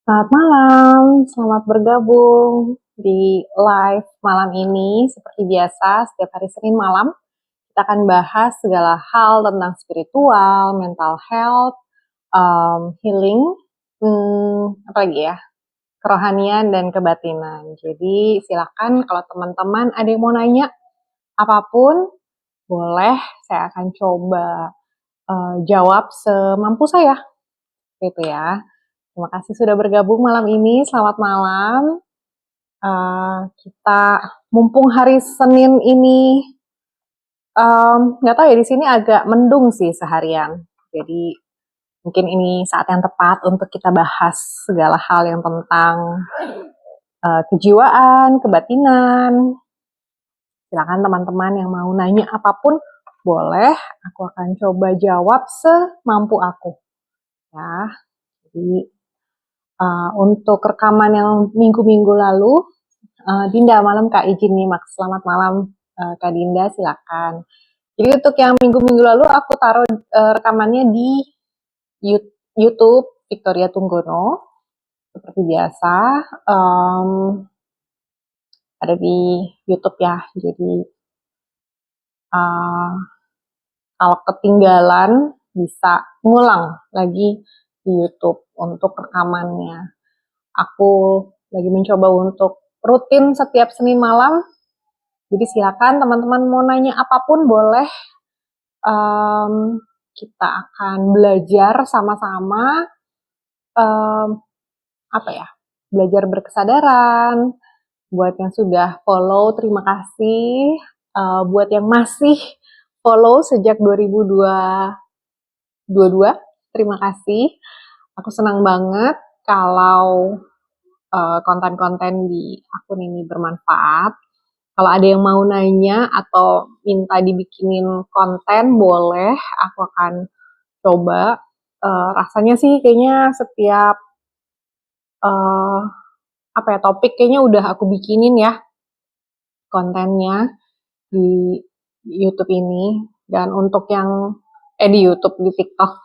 Selamat malam, selamat bergabung di live malam ini. Seperti biasa, setiap hari Senin malam, kita akan bahas segala hal tentang spiritual, mental health, healing, apa lagi ya, kerohanian dan kebatinan. Jadi silakan kalau teman-teman ada yang mau nanya apapun, boleh saya akan coba jawab semampu saya, gitu ya. Terima kasih sudah bergabung malam ini. Selamat malam. Kita mumpung hari Senin ini nggak tahu ya, di sini agak mendung sih seharian. Jadi mungkin ini saat yang tepat untuk kita bahas segala hal yang tentang kejiwaan, kebatinan. Silakan teman-teman yang mau nanya apapun boleh. Aku akan coba jawab semampu aku. Ya, jadi untuk rekaman yang minggu-minggu lalu, Dinda, malam Kak izin nih, Max. Selamat malam Kak Dinda, silakan. Jadi untuk yang minggu-minggu lalu aku taruh rekamannya di YouTube Victoria Tunggono, seperti biasa. Ada di YouTube ya. Jadi kalau ketinggalan bisa ngulang lagi di YouTube untuk rekamannya. Aku lagi mencoba untuk rutin setiap Senin malam. Jadi silakan teman-teman mau nanya apapun boleh. Kita akan belajar sama-sama apa ya? Belajar berkesadaran. Buat yang sudah follow, terima kasih. Buat yang masih follow sejak 2022, terima kasih. Aku senang banget kalau konten-konten di akun ini bermanfaat. Kalau ada yang mau nanya atau minta dibikinin konten, boleh. Aku akan coba. Rasanya sih kayaknya setiap topik kayaknya udah aku bikinin ya kontennya di YouTube ini. Dan untuk yang di YouTube, di TikTok.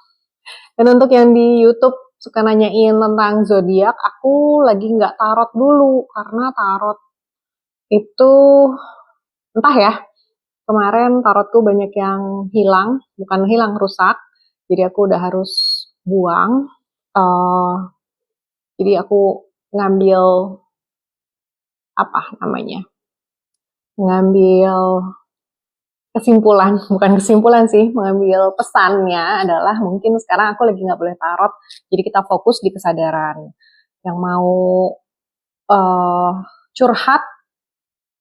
Dan untuk yang di YouTube suka nanyain tentang zodiak, aku lagi nggak tarot dulu karena tarot itu entah ya, kemarin tarotku banyak yang hilang, bukan hilang, rusak. Jadi aku udah harus buang. Jadi aku ngambil apa namanya? Ngambil kesimpulan, bukan kesimpulan sih, mengambil pesannya adalah mungkin sekarang aku lagi nggak boleh tarot. Jadi kita fokus di kesadaran. Yang mau curhat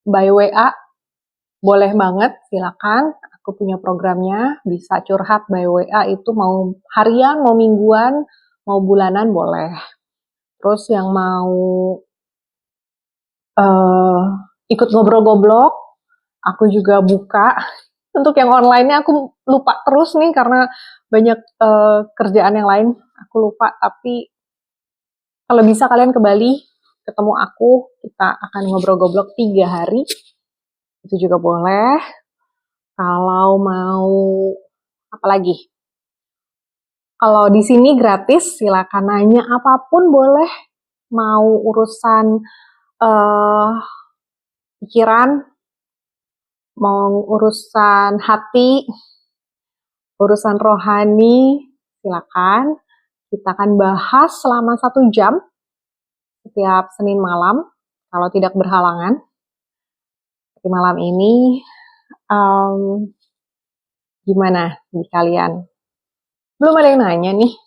by WA boleh banget, silakan. Aku punya programnya, bisa curhat by WA itu mau harian, mau mingguan, mau bulanan boleh. Terus yang mau ikut ngobrol-ngobrol, aku juga buka. Untuk yang online-nya aku lupa terus nih karena banyak kerjaan yang lain. Aku lupa, tapi kalau bisa kalian ke Bali, ketemu aku, kita akan ngobrol-ngobrol 3 hari. Itu juga boleh. Kalau mau apa lagi? Kalau di sini gratis, silakan nanya apapun boleh. Mau urusan pikiran, mau urusan hati, urusan rohani, silakan. Kita akan bahas selama 1 jam setiap Senin malam, kalau tidak berhalangan. Di malam ini, gimana di kalian? Belum ada yang nanya nih.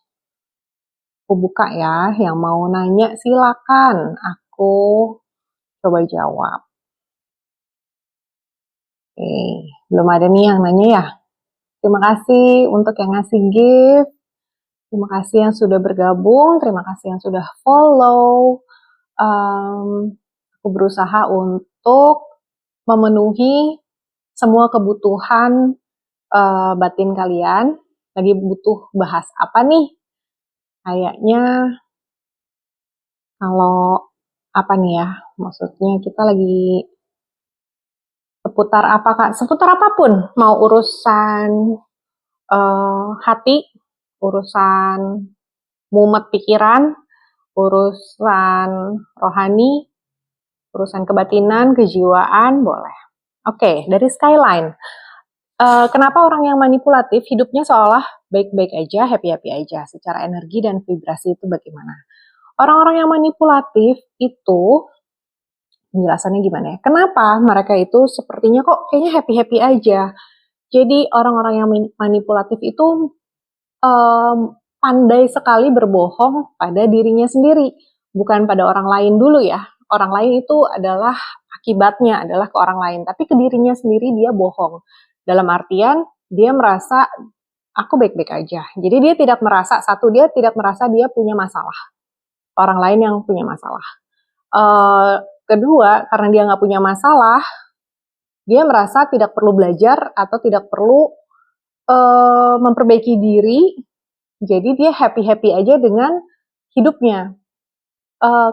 Aku buka ya, yang mau nanya silakan. Aku coba jawab. Oke, belum ada nih yang nanya ya. Terima kasih untuk yang ngasih gift. Terima kasih yang sudah bergabung. Terima kasih yang sudah follow. Aku berusaha untuk memenuhi semua kebutuhan batin kalian. Lagi butuh bahas apa nih? Kayaknya kalau apa nih ya? Maksudnya kita lagi seputar apa Kak? Seputar apapun. Mau urusan hati, urusan mumet pikiran, urusan rohani, urusan kebatinan, kejiwaan, boleh. Oke, dari Skyline. Kenapa orang yang manipulatif hidupnya seolah baik-baik aja, happy-happy aja, secara energi dan vibrasi itu bagaimana? Orang-orang yang manipulatif itu, penjelasannya gimana ya? Kenapa mereka itu sepertinya kok kayaknya happy-happy aja? Jadi orang-orang yang manipulatif itu pandai sekali berbohong pada dirinya sendiri, bukan pada orang lain dulu ya. Orang lain itu adalah akibatnya adalah ke orang lain, tapi ke dirinya sendiri dia bohong. Dalam artian dia merasa aku baik-baik aja. Jadi dia tidak merasa dia tidak merasa dia punya masalah. Orang lain yang punya masalah. Kedua, karena dia nggak punya masalah, dia merasa tidak perlu belajar atau tidak perlu memperbaiki diri. Jadi dia happy-happy aja dengan hidupnya.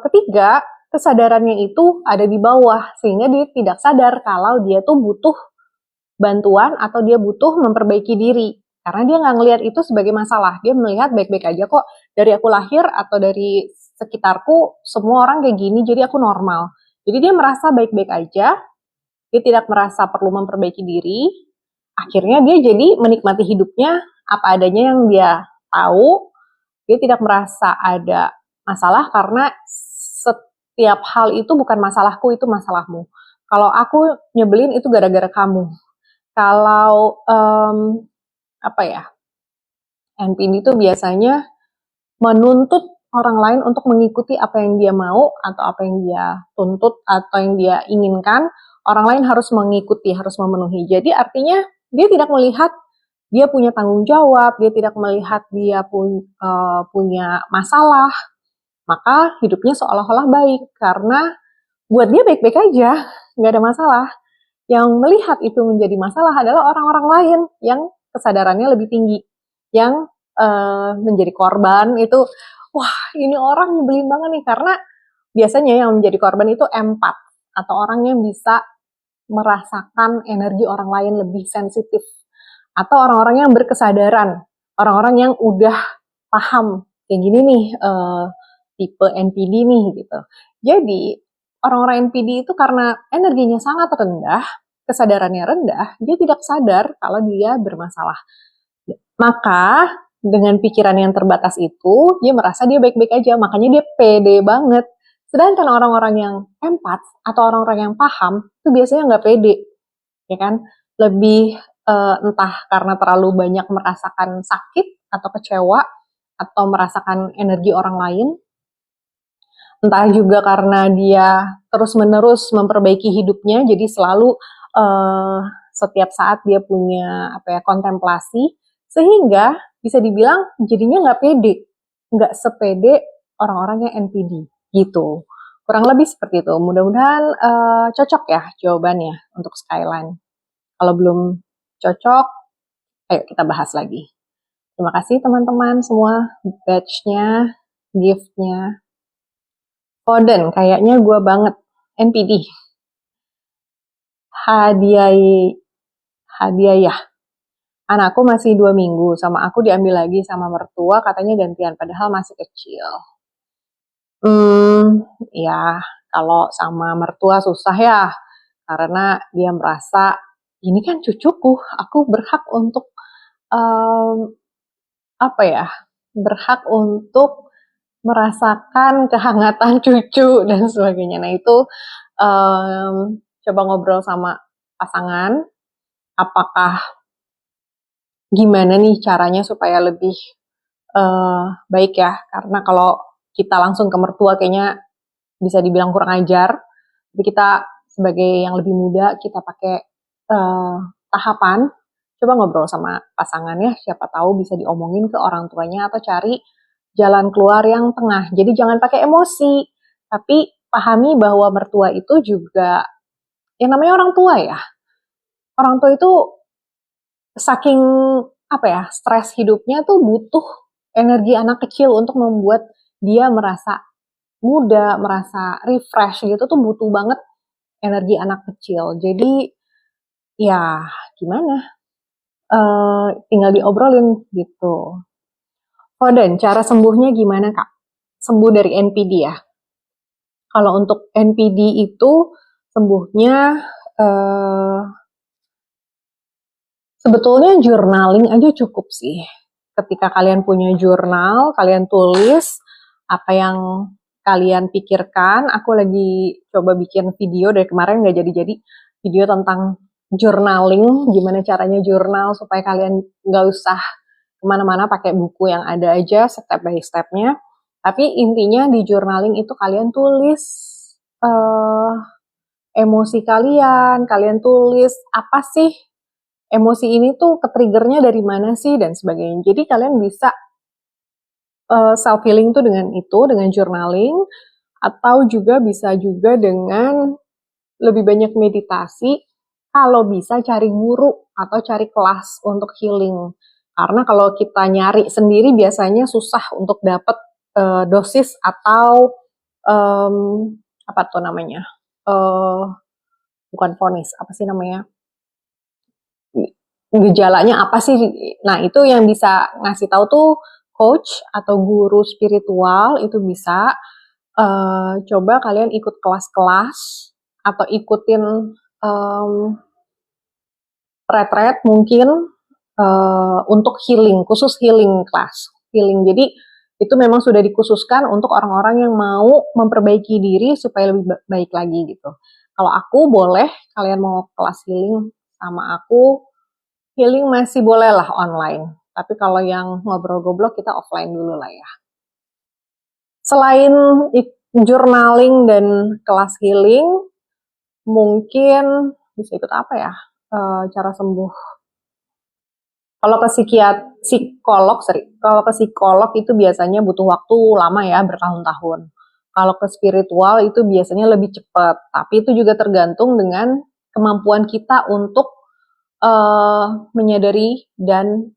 Ketiga, kesadarannya itu ada di bawah, sehingga dia tidak sadar kalau dia tuh butuh bantuan atau dia butuh memperbaiki diri. Karena dia nggak ngelihat itu sebagai masalah. Dia melihat baik-baik aja kok. Dari aku lahir atau dari sekitarku, semua orang kayak gini, jadi aku normal. Jadi dia merasa baik-baik aja. Dia tidak merasa perlu memperbaiki diri. Akhirnya dia jadi menikmati hidupnya apa adanya yang dia tahu. Dia tidak merasa ada masalah karena setiap hal itu bukan masalahku, itu masalahmu. Kalau aku nyebelin itu gara-gara kamu. Kalau NPD itu biasanya menuntut orang lain untuk mengikuti apa yang dia mau atau apa yang dia tuntut atau yang dia inginkan. Orang lain harus mengikuti, harus memenuhi. Jadi artinya dia tidak melihat dia punya tanggung jawab, dia tidak melihat dia punya masalah, maka hidupnya seolah-olah baik karena buat dia baik-baik aja, nggak ada masalah. Yang melihat itu menjadi masalah adalah orang-orang lain yang kesadarannya lebih tinggi, yang menjadi korban itu, wah ini orang nyebelin banget nih, karena biasanya yang menjadi korban itu empat, atau orang yang bisa merasakan energi orang lain lebih sensitif, atau orang-orang yang berkesadaran, orang-orang yang udah paham kayak gini nih, tipe NPD nih gitu. Jadi orang-orang NPD itu karena energinya sangat rendah, kesadarannya rendah, dia tidak sadar kalau dia bermasalah. Maka dengan pikiran yang terbatas itu, dia merasa dia baik-baik aja, makanya dia pede banget. Sedangkan orang-orang yang empat atau orang-orang yang paham itu biasanya nggak pede, ya kan? Lebih entah karena terlalu banyak merasakan sakit atau kecewa atau merasakan energi orang lain, entah juga karena dia terus-menerus memperbaiki hidupnya, jadi selalu setiap saat dia punya kontemplasi, sehingga bisa dibilang jadinya nggak pede, nggak sepede orang-orang yang NPD gitu. Kurang lebih seperti itu. Mudah-mudahan cocok ya jawabannya untuk Skyline. Kalau belum cocok, ayo kita bahas lagi. Terima kasih teman-teman semua, batch-nya, gift-nya. Foden, kayaknya gue banget. NPD. Hadiah. Anakku masih 2 minggu, sama aku diambil lagi sama mertua, katanya gantian, padahal masih kecil. Ya, kalau sama mertua susah ya, karena dia merasa, ini kan cucuku, aku berhak untuk, berhak untuk merasakan kehangatan cucu dan sebagainya. Nah itu coba ngobrol sama pasangan, apakah gimana nih caranya supaya lebih baik ya, karena kalau kita langsung ke mertua kayaknya bisa dibilang kurang ajar. Tapi kita sebagai yang lebih muda, kita pakai tahapan, coba ngobrol sama pasangan ya, siapa tahu bisa diomongin ke orang tuanya atau cari jalan keluar yang tengah. Jadi jangan pakai emosi, tapi pahami bahwa mertua itu juga yang namanya orang tua ya. Orang tua itu saking stres hidupnya tuh butuh energi anak kecil untuk membuat dia merasa muda, merasa refresh gitu tuh butuh banget energi anak kecil. Jadi ya gimana? Tinggal diobrolin gitu. Oh, dan cara sembuhnya gimana Kak? sembuh dari NPD ya. Kalau untuk NPD itu sembuhnya sebetulnya journaling aja cukup sih. Ketika kalian punya jurnal, kalian tulis apa yang kalian pikirkan. Aku lagi coba bikin video dari kemarin, nggak jadi-jadi, video tentang journaling, gimana caranya jurnal supaya kalian nggak usah kemana-mana, pakai buku yang ada aja step by stepnya. Tapi intinya di journaling itu kalian tulis emosi kalian tulis apa sih emosi ini tuh ketriggernya dari mana sih dan sebagainya. Jadi kalian bisa self healing tuh dengan journaling, atau juga bisa juga dengan lebih banyak meditasi. Kalau bisa cari guru atau cari kelas untuk healing. Karena kalau kita nyari sendiri biasanya susah untuk dapat dosis atau apa tuh namanya? Bukan vonis, apa sih namanya? Gejalanya apa sih? Nah, itu yang bisa ngasih tahu tuh coach atau guru spiritual. Itu bisa coba kalian ikut kelas-kelas atau ikutin retreat mungkin untuk healing, khusus healing class, healing. Jadi itu memang sudah dikhususkan untuk orang-orang yang mau memperbaiki diri supaya lebih baik lagi gitu. Kalau aku boleh, kalian mau kelas healing sama aku, healing masih boleh lah online. Tapi kalau yang ngobrol-goblok kita offline dulu lah ya. Selain journaling dan kelas healing, mungkin bisa ikut apa ya? Cara sembuh. Kalau ke psikolog itu biasanya butuh waktu lama ya, bertahun-tahun. Kalau ke spiritual itu biasanya lebih cepat. Tapi itu juga tergantung dengan kemampuan kita untuk menyadari dan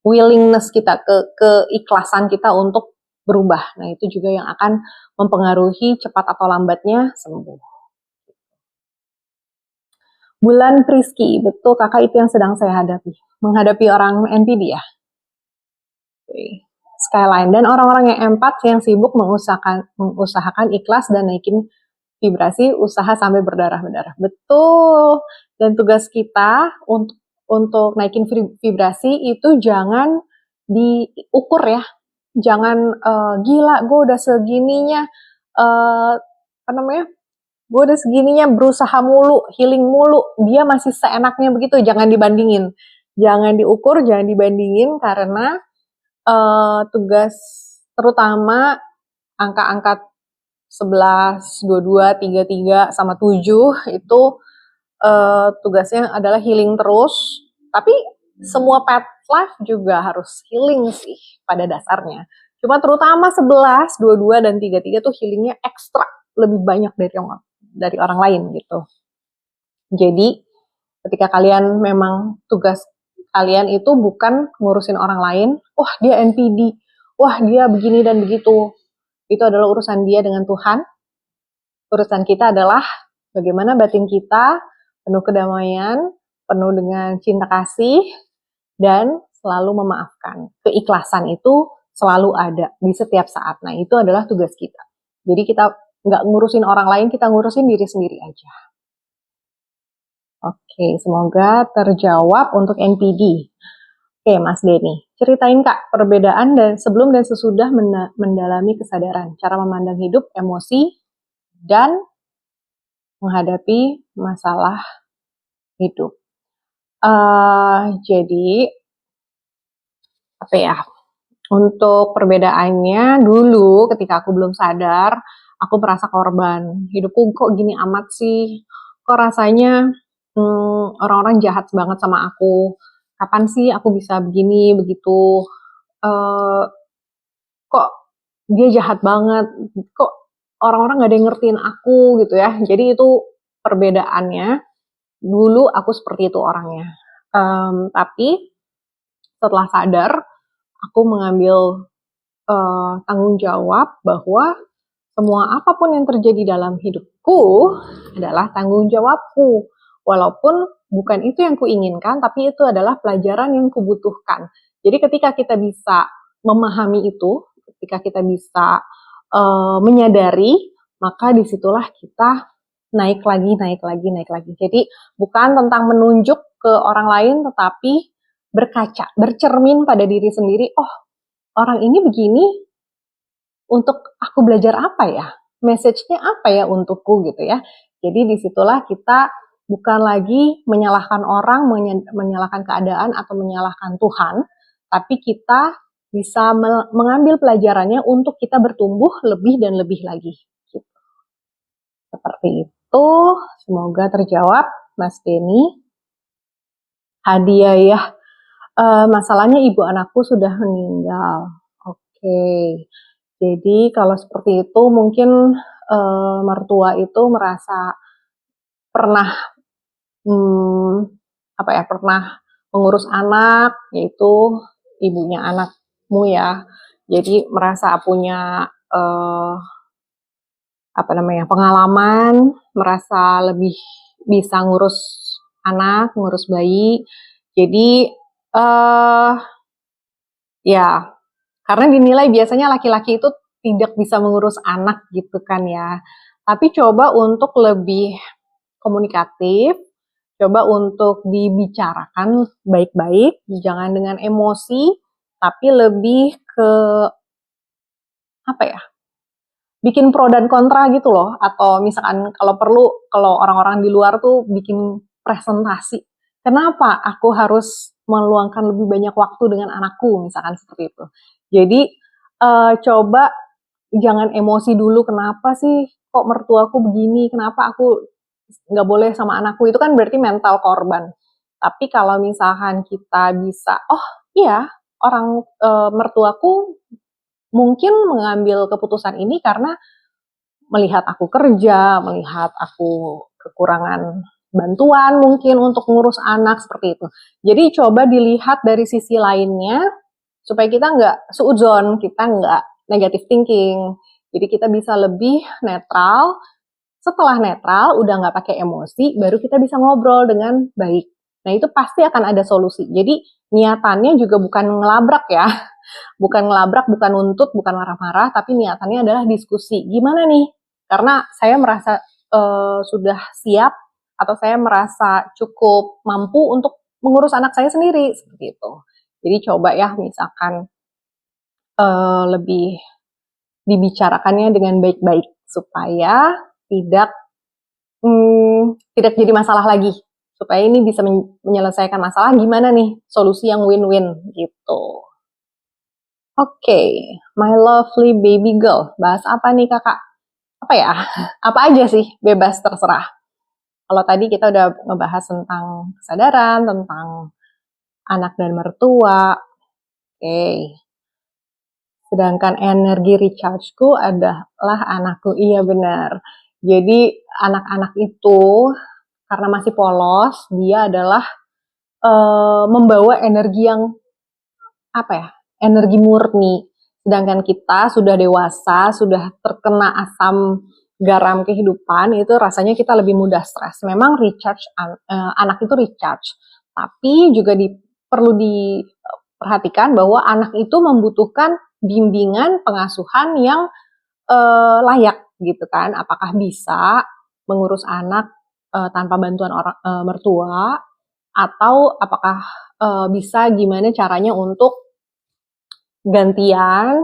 willingness kita, keikhlasan kita untuk berubah. Nah, itu juga yang akan mempengaruhi cepat atau lambatnya sembuh. Bulan Priski, betul kakak, itu yang sedang saya hadapi. Menghadapi orang NPD ya. Okay. Skyline. Dan orang-orang yang empat yang sibuk mengusahakan ikhlas dan naikin vibrasi, usaha sampai berdarah-darah. Betul. Dan tugas kita untuk naikin vibrasi itu jangan diukur ya. Jangan gila, gue udah segininya, apa namanya? Gue udah segininya berusaha mulu, healing mulu, dia masih seenaknya begitu. Jangan dibandingin, jangan diukur, jangan dibandingin, karena tugas terutama angka-angka 11, 22, 33, sama 7 itu tugasnya adalah healing terus. Tapi semua path life juga harus healing sih pada dasarnya. Cuma terutama 11, 22, dan 33 tuh healingnya ekstra lebih banyak dari orang lain gitu. Jadi ketika kalian memang tugas kalian itu bukan ngurusin orang lain, wah dia NPD, wah dia begini dan begitu. Itu adalah urusan dia dengan Tuhan. Urusan kita adalah bagaimana batin kita penuh kedamaian, penuh dengan cinta kasih, dan selalu memaafkan. Keikhlasan itu selalu ada di setiap saat. Nah, itu adalah tugas kita. Jadi kita nggak ngurusin orang lain, kita ngurusin diri sendiri aja. Oke, semoga terjawab untuk NPD. Oke, Mas Denny, ceritain Kak perbedaan dan sebelum dan sesudah mendalami kesadaran, cara memandang hidup, emosi, dan menghadapi masalah hidup. Jadi, apa ya, untuk perbedaannya dulu ketika aku belum sadar, aku merasa korban. Hidupku kok gini amat sih? Kok rasanya orang-orang jahat banget sama aku? Kapan sih aku bisa begini, begitu? Kok dia jahat banget? Kok orang-orang gak ada yang ngertiin aku gitu ya? Jadi itu perbedaannya. Dulu aku seperti itu orangnya. Tapi setelah sadar, aku mengambil tanggung jawab bahwa semua apapun yang terjadi dalam hidupku adalah tanggung jawabku. Walaupun bukan itu yang kuinginkan, tapi itu adalah pelajaran yang kubutuhkan. Jadi ketika kita bisa memahami itu, Ketika kita bisa menyadari, maka disitulah kita naik lagi. Jadi bukan tentang menunjuk ke orang lain, tetapi berkaca, bercermin pada diri sendiri. Oh, orang ini begini, untuk aku belajar apa ya? Message-nya apa ya untukku gitu ya. Jadi disitulah kita bukan lagi menyalahkan orang, menyalahkan keadaan atau menyalahkan Tuhan, tapi kita bisa mengambil pelajarannya untuk kita bertumbuh lebih dan lebih lagi. Gitu. Seperti itu, semoga terjawab Mas Denny. Hadiah ya, masalahnya ibu anakku sudah meninggal. Oke. Jadi kalau seperti itu mungkin mertua itu merasa pernah pernah mengurus anak, yaitu ibunya anakmu ya. Jadi merasa punya pengalaman, merasa lebih bisa ngurus anak, ngurus bayi. Jadi ya, karena dinilai biasanya laki-laki itu tidak bisa mengurus anak gitu kan ya. Tapi coba untuk lebih komunikatif, coba untuk dibicarakan baik-baik, jangan dengan emosi, tapi lebih ke bikin pro dan kontra gitu loh. Atau misalkan kalau perlu, kalau orang-orang di luar tuh bikin presentasi. Kenapa aku harus meluangkan lebih banyak waktu dengan anakku, misalkan seperti itu. Jadi coba jangan emosi dulu, kenapa sih kok mertuaku begini, kenapa aku nggak boleh sama anakku, itu kan berarti mental korban. Tapi kalau misalkan kita bisa, oh iya, orang mertuaku mungkin mengambil keputusan ini karena melihat aku kerja, melihat aku kekurangan bantuan mungkin untuk ngurus anak, seperti itu. Jadi coba dilihat dari sisi lainnya, supaya kita nggak suudzon, kita nggak negative thinking. Jadi kita bisa lebih netral. Setelah netral, udah nggak pakai emosi, baru kita bisa ngobrol dengan baik. Nah itu pasti akan ada solusi. Jadi niatannya juga bukan ngelabrak ya. Bukan ngelabrak, bukan nuntut, bukan marah-marah, tapi niatannya adalah diskusi. Gimana nih? Karena saya merasa sudah siap, atau saya merasa cukup mampu untuk mengurus anak saya sendiri, seperti itu. Jadi coba ya, misalkan lebih dibicarakannya dengan baik-baik, supaya tidak jadi masalah lagi. Supaya ini bisa menyelesaikan masalah, gimana nih solusi yang win-win gitu. Oke, my lovely baby girl. Bahas apa nih kakak? Apa ya? Apa aja sih? Bebas, terserah. Kalau tadi kita udah ngebahas tentang kesadaran, tentang anak dan mertua. Oke. Sedangkan energi recharge-ku adalah anakku. Iya benar. Jadi anak-anak itu karena masih polos, dia adalah membawa energi yang energi murni. Sedangkan kita sudah dewasa, sudah terkena asam garam kehidupan, itu rasanya kita lebih mudah stres. Memang recharge, anak itu recharge, tapi juga perlu diperhatikan bahwa anak itu membutuhkan bimbingan pengasuhan yang layak gitu kan. Apakah bisa mengurus anak tanpa bantuan orang mertua, atau apakah bisa gimana caranya untuk gantian,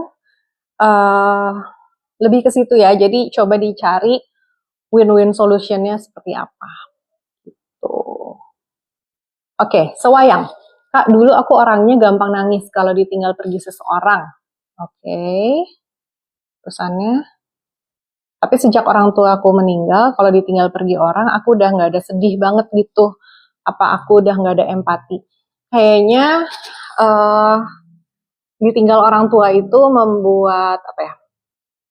lebih ke situ ya. Jadi coba dicari win-win solutionnya seperti apa. Gitu. Oke, sewayang. Kak, dulu aku orangnya gampang nangis kalau ditinggal pergi seseorang. Oke. Terusannya. Tapi sejak orang tua aku meninggal, kalau ditinggal pergi orang, aku udah nggak ada sedih banget gitu. Apa aku udah nggak ada empati. Kayaknya ditinggal orang tua itu membuat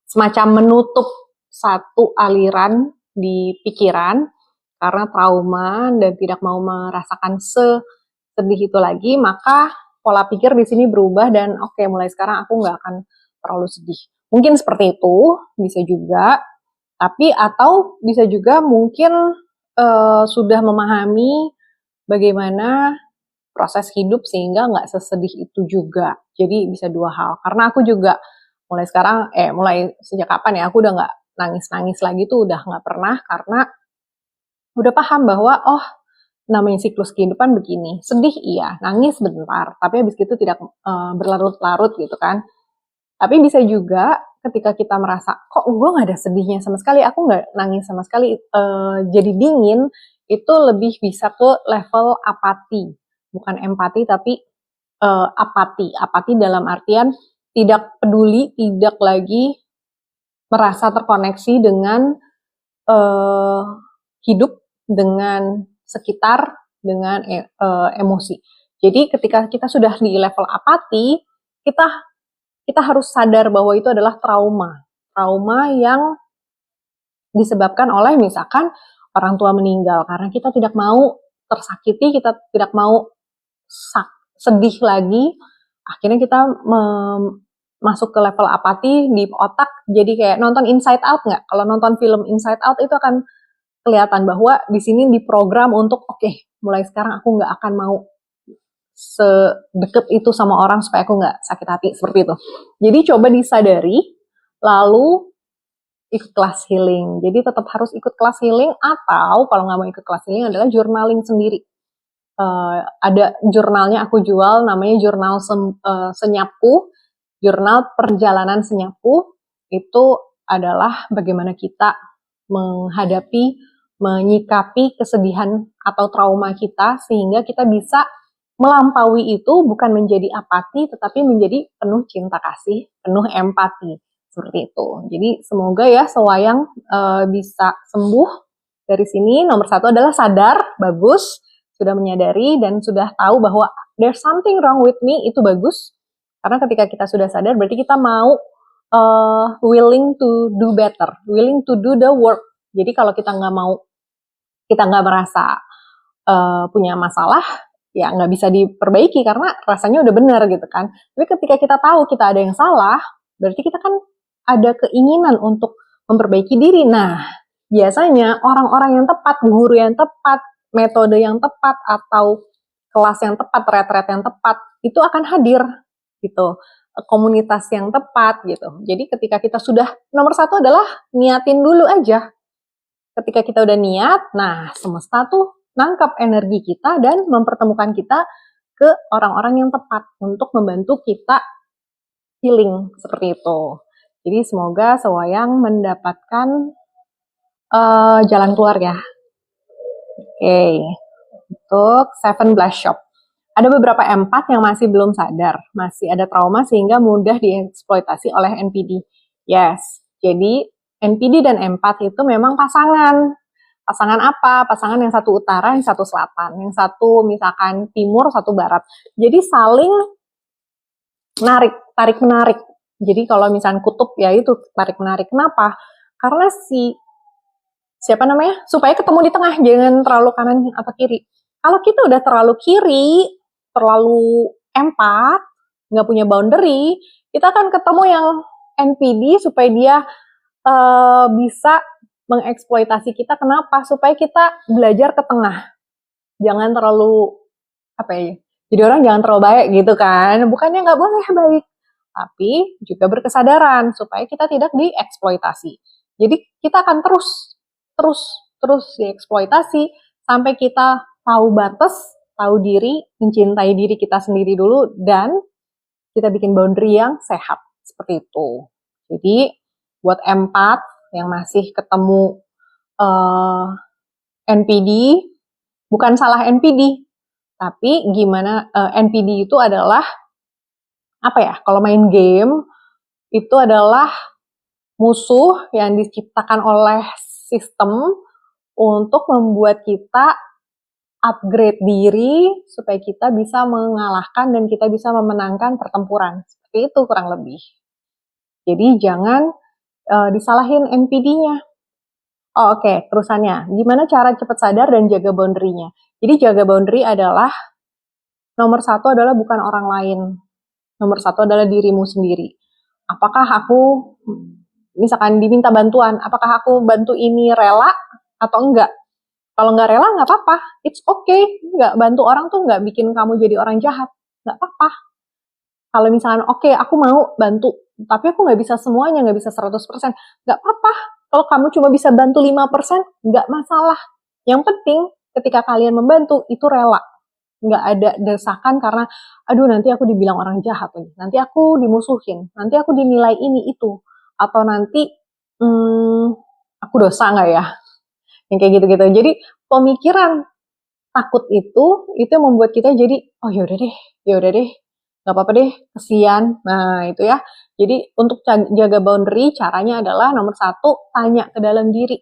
semacam menutup satu aliran di pikiran karena trauma dan tidak mau merasakan sedih itu lagi, maka pola pikir di sini berubah dan oke, mulai sekarang aku nggak akan terlalu sedih. Mungkin seperti itu, bisa juga. Tapi atau bisa juga mungkin sudah memahami bagaimana proses hidup sehingga nggak sesedih itu juga. Jadi bisa dua hal. Karena aku juga mulai sekarang, mulai sejak kapan ya, aku udah nggak nangis-nangis lagi tuh, udah nggak pernah, karena udah paham bahwa, oh, namanya siklus kehidupan begini. Sedih iya, nangis bentar, tapi habis itu tidak berlarut-larut gitu kan. Tapi bisa juga ketika kita merasa, kok gue nggak ada sedihnya sama sekali, aku nggak nangis sama sekali, jadi dingin, itu lebih bisa ke level apati. Bukan empati, tapi apati. Apati dalam artian tidak peduli, tidak lagi merasa terkoneksi dengan hidup, dengan sekitar, dengan emosi. Jadi ketika kita sudah di level apati, kita harus sadar bahwa itu adalah trauma. Trauma yang disebabkan oleh misalkan orang tua meninggal, karena kita tidak mau tersakiti, kita tidak mau sedih lagi, akhirnya kita masuk ke level apati di otak, jadi kayak nonton Inside Out nggak? Kalau nonton film Inside Out itu akan kelihatan bahwa di sini diprogram untuk mulai sekarang aku nggak akan mau sedekat itu sama orang supaya aku nggak sakit hati, seperti itu. Jadi coba disadari, lalu ikut kelas healing. Jadi tetap harus ikut kelas healing, atau kalau nggak mau ikut kelas healing adalah journaling sendiri. Ada jurnalnya aku jual, namanya jurnal senyapku, jurnal perjalanan senyapku. Itu adalah bagaimana kita menghadapi, menyikapi kesedihan atau trauma kita, sehingga kita bisa melampaui itu, bukan menjadi apati, tetapi menjadi penuh cinta kasih, penuh empati, seperti itu. Jadi semoga ya Sewayang bisa sembuh dari sini. Nomor 1 adalah sadar, bagus, sudah menyadari dan sudah tahu bahwa there's something wrong with me, itu bagus. Karena ketika kita sudah sadar, berarti kita mau willing to do better, willing to do the work. Jadi kalau kita nggak merasa punya masalah, ya nggak bisa diperbaiki karena rasanya udah benar gitu kan. Tapi ketika kita tahu kita ada yang salah, berarti kita kan ada keinginan untuk memperbaiki diri. Nah, biasanya orang-orang yang tepat, guru yang tepat, metode yang tepat, atau kelas yang tepat, retret yang tepat, itu akan hadir gitu. Komunitas yang tepat gitu. Jadi ketika kita sudah, nomor 1 adalah niatin dulu aja. Ketika kita udah niat, nah semesta tuh nangkap energi kita dan mempertemukan kita ke orang-orang yang tepat untuk membantu kita healing, seperti itu. Jadi semoga Sewayang mendapatkan jalan keluar ya. Untuk 7 Blast Shop. Ada beberapa empath yang masih belum sadar, masih ada trauma sehingga mudah dieksploitasi oleh NPD. Yes, jadi NPD dan empath itu memang pasangan. Pasangan apa? Pasangan yang satu utara, yang satu selatan, yang satu misalkan timur, satu barat. Jadi saling tarik-menarik. Jadi kalau misalkan kutub ya itu tarik-menarik. Kenapa? Karena supaya ketemu di tengah, jangan terlalu kanan atau kiri. Kalau kita udah terlalu kiri, terlalu empath, nggak punya boundary, kita akan ketemu yang NPD supaya dia bisa mengeksploitasi kita. Kenapa? Supaya kita belajar ke tengah. Jangan terlalu, jadi orang jangan terlalu baik gitu kan. Bukannya nggak boleh baik, tapi juga berkesadaran supaya kita tidak dieksploitasi. Jadi kita akan terus dieksploitasi sampai kita tahu batas, tahu diri, mencintai diri kita sendiri dulu, dan kita bikin boundary yang sehat, seperti itu. Jadi buat empath yang masih ketemu NPD, bukan salah NPD, tapi gimana NPD itu adalah kalau main game itu adalah musuh yang diciptakan oleh sistem untuk membuat kita upgrade diri supaya kita bisa mengalahkan dan kita bisa memenangkan pertempuran. Seperti itu kurang lebih. Jadi jangan disalahin NPD-nya. Terusannya. Gimana cara cepat sadar dan jaga boundary-nya? Jadi jaga boundary adalah nomor 1 adalah bukan orang lain. Nomor 1 adalah dirimu sendiri. Apakah aku misalkan diminta bantuan, apakah aku bantu ini rela atau enggak? Kalau nggak rela, nggak apa-apa. It's okay. Nggak bantu orang tuh nggak bikin kamu jadi orang jahat. Nggak apa-apa. Kalau misalnya, oke, aku mau bantu, tapi aku nggak bisa semuanya, nggak bisa 100%, nggak apa-apa. Kalau kamu cuma bisa bantu 5%, nggak masalah. Yang penting ketika kalian membantu, itu rela. Nggak ada desakan karena, aduh nanti aku dibilang orang jahat lagi, nanti aku dimusuhin, nanti aku dinilai ini itu, atau nanti aku dosa nggak ya, yang kayak gitu-gitu. Jadi pemikiran takut itu yang membuat kita jadi, oh yaudah deh, nggak apa-apa deh, kesian. Nah itu ya. Jadi untuk jaga boundary, caranya adalah nomor satu, tanya ke dalam diri,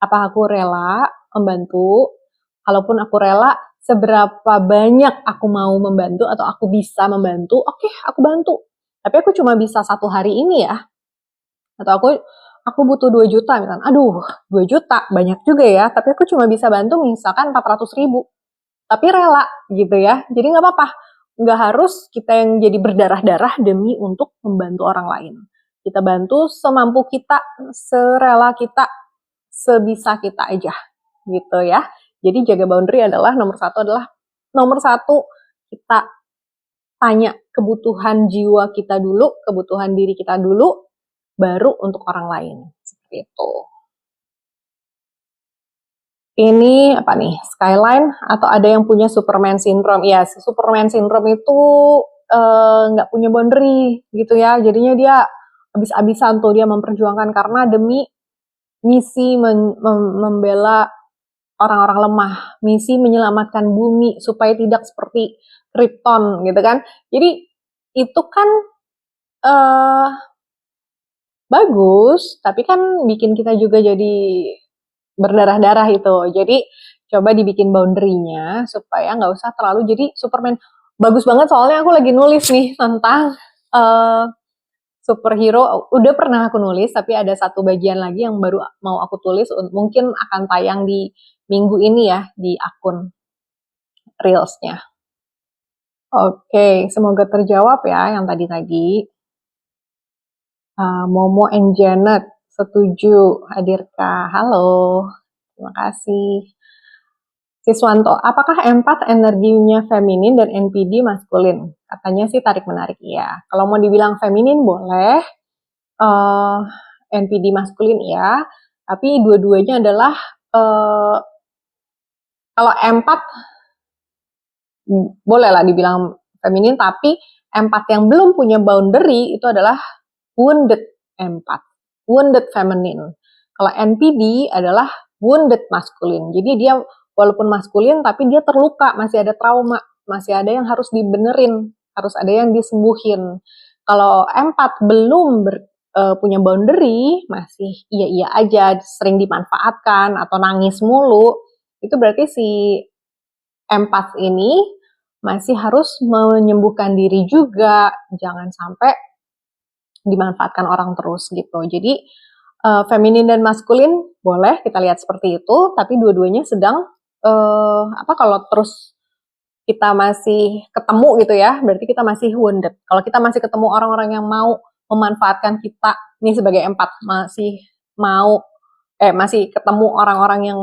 apa aku rela membantu? Kalaupun aku rela, seberapa banyak aku mau membantu atau aku bisa membantu? Oke, aku bantu. Tapi aku cuma bisa 1 hari ini ya. Atau aku butuh 2 juta misalkan. Aduh, 2 juta banyak juga ya. Tapi aku cuma bisa bantu misalkan 400.000. Tapi rela gitu ya. Jadi nggak apa-apa. Nggak harus kita yang jadi berdarah-darah demi untuk membantu orang lain. Kita bantu semampu kita, serela kita, sebisa kita aja gitu ya. Jadi jaga boundary adalah nomor satu kita tanya kebutuhan jiwa kita dulu, kebutuhan diri kita dulu, baru untuk orang lain. Seperti itu. Ini apa nih? Skyline atau ada yang punya Superman syndrome? Ya, Superman syndrome itu nggak punya boundary gitu ya. Jadinya dia habis-habisan tuh dia memperjuangkan karena demi misi membela orang-orang lemah, misi menyelamatkan bumi supaya tidak seperti Krypton gitu kan. Jadi itu kan uh, bagus, tapi kan bikin kita juga jadi berdarah-darah itu. Jadi coba dibikin boundary-nya supaya nggak usah terlalu jadi Superman. Bagus banget soalnya aku lagi nulis nih tentang uh, superhero. Udah pernah aku nulis, tapi ada satu bagian lagi yang baru mau aku tulis. Mungkin akan tayang di minggu ini ya di akun Reels-nya. Oke, semoga terjawab ya yang tadi-tadi. Momo and Janet, setuju hadirkah? Halo, terima kasih. Siswanto, apakah empat energinya feminin dan NPD maskulin? Katanya sih tarik-menarik, iya. Kalau mau dibilang feminin boleh, NPD maskulin ya, tapi dua-duanya adalah, kalau empat, bolehlah dibilang feminin, tapi empat yang belum punya boundary itu adalah wounded empat, wounded feminine. Kalau NPD adalah wounded maskulin. Jadi dia walaupun maskulin tapi dia terluka, masih ada trauma, masih ada yang harus dibenerin, harus ada yang disembuhin. Kalau empat belum punya boundary, masih iya-iya aja, sering dimanfaatkan atau nangis mulu, itu berarti si empat ini masih harus menyembuhkan diri juga, jangan sampai dimanfaatkan orang terus gitu. Jadi feminin dan maskulin boleh kita lihat seperti itu, tapi dua-duanya sedang kalau terus kita masih ketemu gitu ya, berarti kita masih wounded. Kalau kita masih ketemu orang-orang yang mau memanfaatkan kita, ini sebagai empat masih ketemu orang-orang yang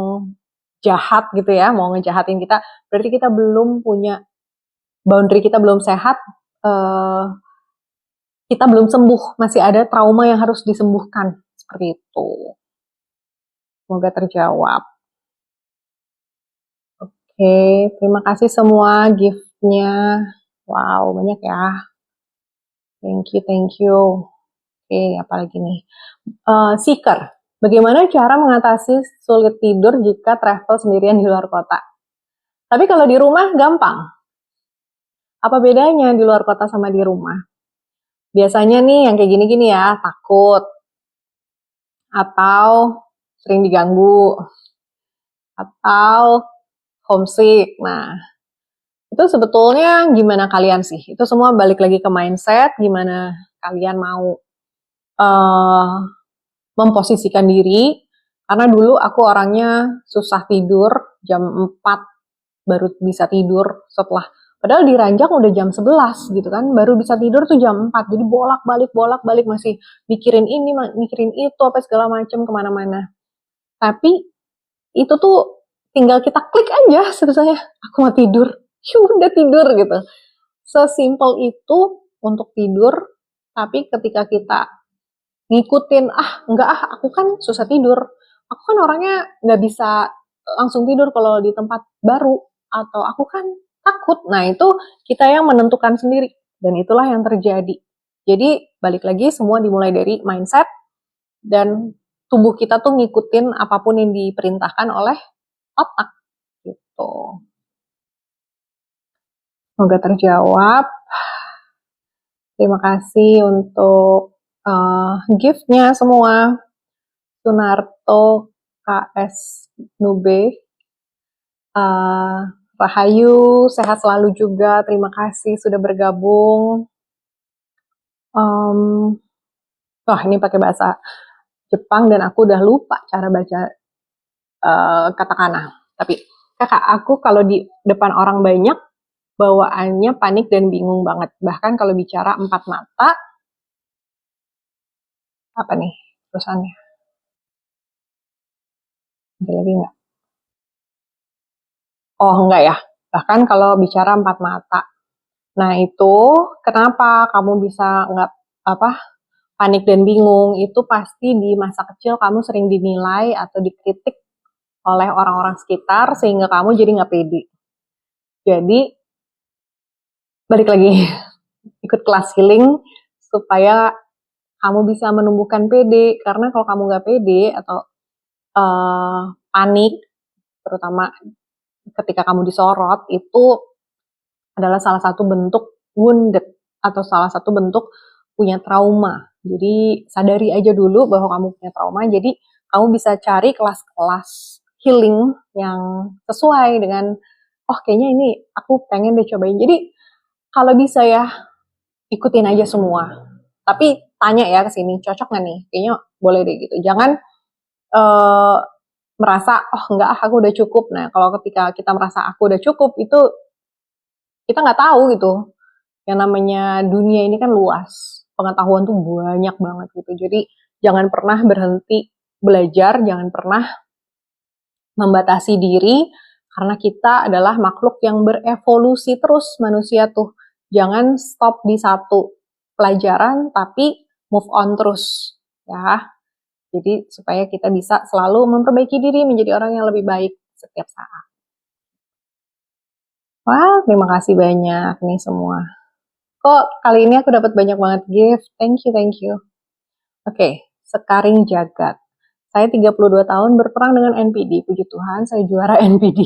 jahat gitu ya, mau ngejahatin kita, berarti kita belum punya boundary, kita belum sehat, kita belum sembuh, masih ada trauma yang harus disembuhkan, seperti itu. Semoga terjawab. Oke, terima kasih semua gift-nya. Wow, banyak ya. Thank you. Oke, apalagi nih? Seeker, bagaimana cara mengatasi sulit tidur jika travel sendirian di luar kota? Tapi kalau di rumah gampang. Apa bedanya di luar kota sama di rumah? Biasanya nih yang kayak gini-gini ya, takut, atau sering diganggu, atau homesick. Nah, itu sebetulnya gimana kalian sih? Itu semua balik lagi ke mindset, gimana kalian mau memposisikan diri. Karena dulu aku orangnya susah tidur, jam 4 baru bisa tidur setelah, padahal di ranjang udah jam 11 gitu kan, baru bisa tidur tuh jam 4, jadi bolak-balik masih mikirin ini, mikirin itu, apa segala macam kemana-mana. Tapi itu tuh tinggal kita klik aja sebetulnya, aku mau tidur, udah tidur gitu. So simple itu untuk tidur, tapi ketika kita ngikutin, enggak aku kan susah tidur, aku kan orangnya nggak bisa langsung tidur kalau di tempat baru, atau aku kan takut. Nah itu kita yang menentukan sendiri, dan itulah yang terjadi. Jadi balik lagi, semua dimulai dari mindset, dan tubuh kita tuh ngikutin apapun yang diperintahkan oleh otak gitu. Semoga terjawab. Terima kasih untuk gift-nya semua. Sunarto, KS Nube, Rahayu, sehat selalu juga. Terima kasih sudah bergabung. Wah, ini pakai bahasa Jepang dan aku udah lupa cara baca katakana. Tapi kakak, aku kalau di depan orang banyak, bawaannya panik dan bingung banget. Bahkan kalau bicara empat mata, apa nih terusannya? Ada lagi nggak? Oh, enggak ya. Bahkan kalau bicara empat mata. Nah, itu kenapa kamu bisa nggak panik dan bingung? Itu pasti di masa kecil kamu sering dinilai atau dikritik oleh orang-orang sekitar sehingga kamu jadi nggak pede. Jadi balik lagi, ikut kelas healing supaya kamu bisa menumbuhkan pede. Karena kalau kamu nggak pede atau panik, terutama ketika kamu disorot, itu adalah salah satu bentuk wounded atau salah satu bentuk punya trauma. Jadi sadari aja dulu bahwa kamu punya trauma. Jadi kamu bisa cari kelas-kelas healing yang sesuai dengan, kayaknya ini aku pengen deh cobain. Jadi kalau bisa ya, ikutin aja semua. Tapi tanya ya ke sini, cocok nggak nih? Kayaknya boleh deh gitu. Jangan merasa, enggak, aku udah cukup. Nah, kalau ketika kita merasa aku udah cukup, itu kita nggak tahu gitu. Yang namanya dunia ini kan luas. Pengetahuan tuh banyak banget gitu. Jadi jangan pernah berhenti belajar, jangan pernah membatasi diri, karena kita adalah makhluk yang berevolusi terus, manusia tuh. Jangan stop di satu pelajaran, tapi move on terus, ya. Jadi supaya kita bisa selalu memperbaiki diri menjadi orang yang lebih baik setiap saat. Wah, terima kasih banyak nih semua. Kok kali ini aku dapat banyak banget gift. Thank you, thank you. Oke, Sekaring Jagat. Saya 32 tahun berperang dengan NPD. Puji Tuhan, saya juara NPD.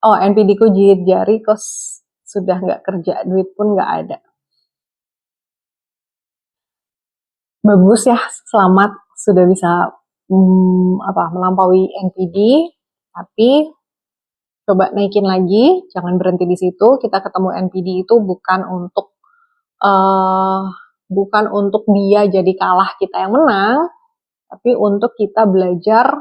NPD ku jahit jari, kos sudah nggak kerja, duit pun nggak ada. Bagus ya, selamat sudah bisa melampaui NPD, tapi coba naikin lagi, jangan berhenti di situ. Kita ketemu NPD itu bukan untuk dia jadi kalah kita yang menang, tapi untuk kita belajar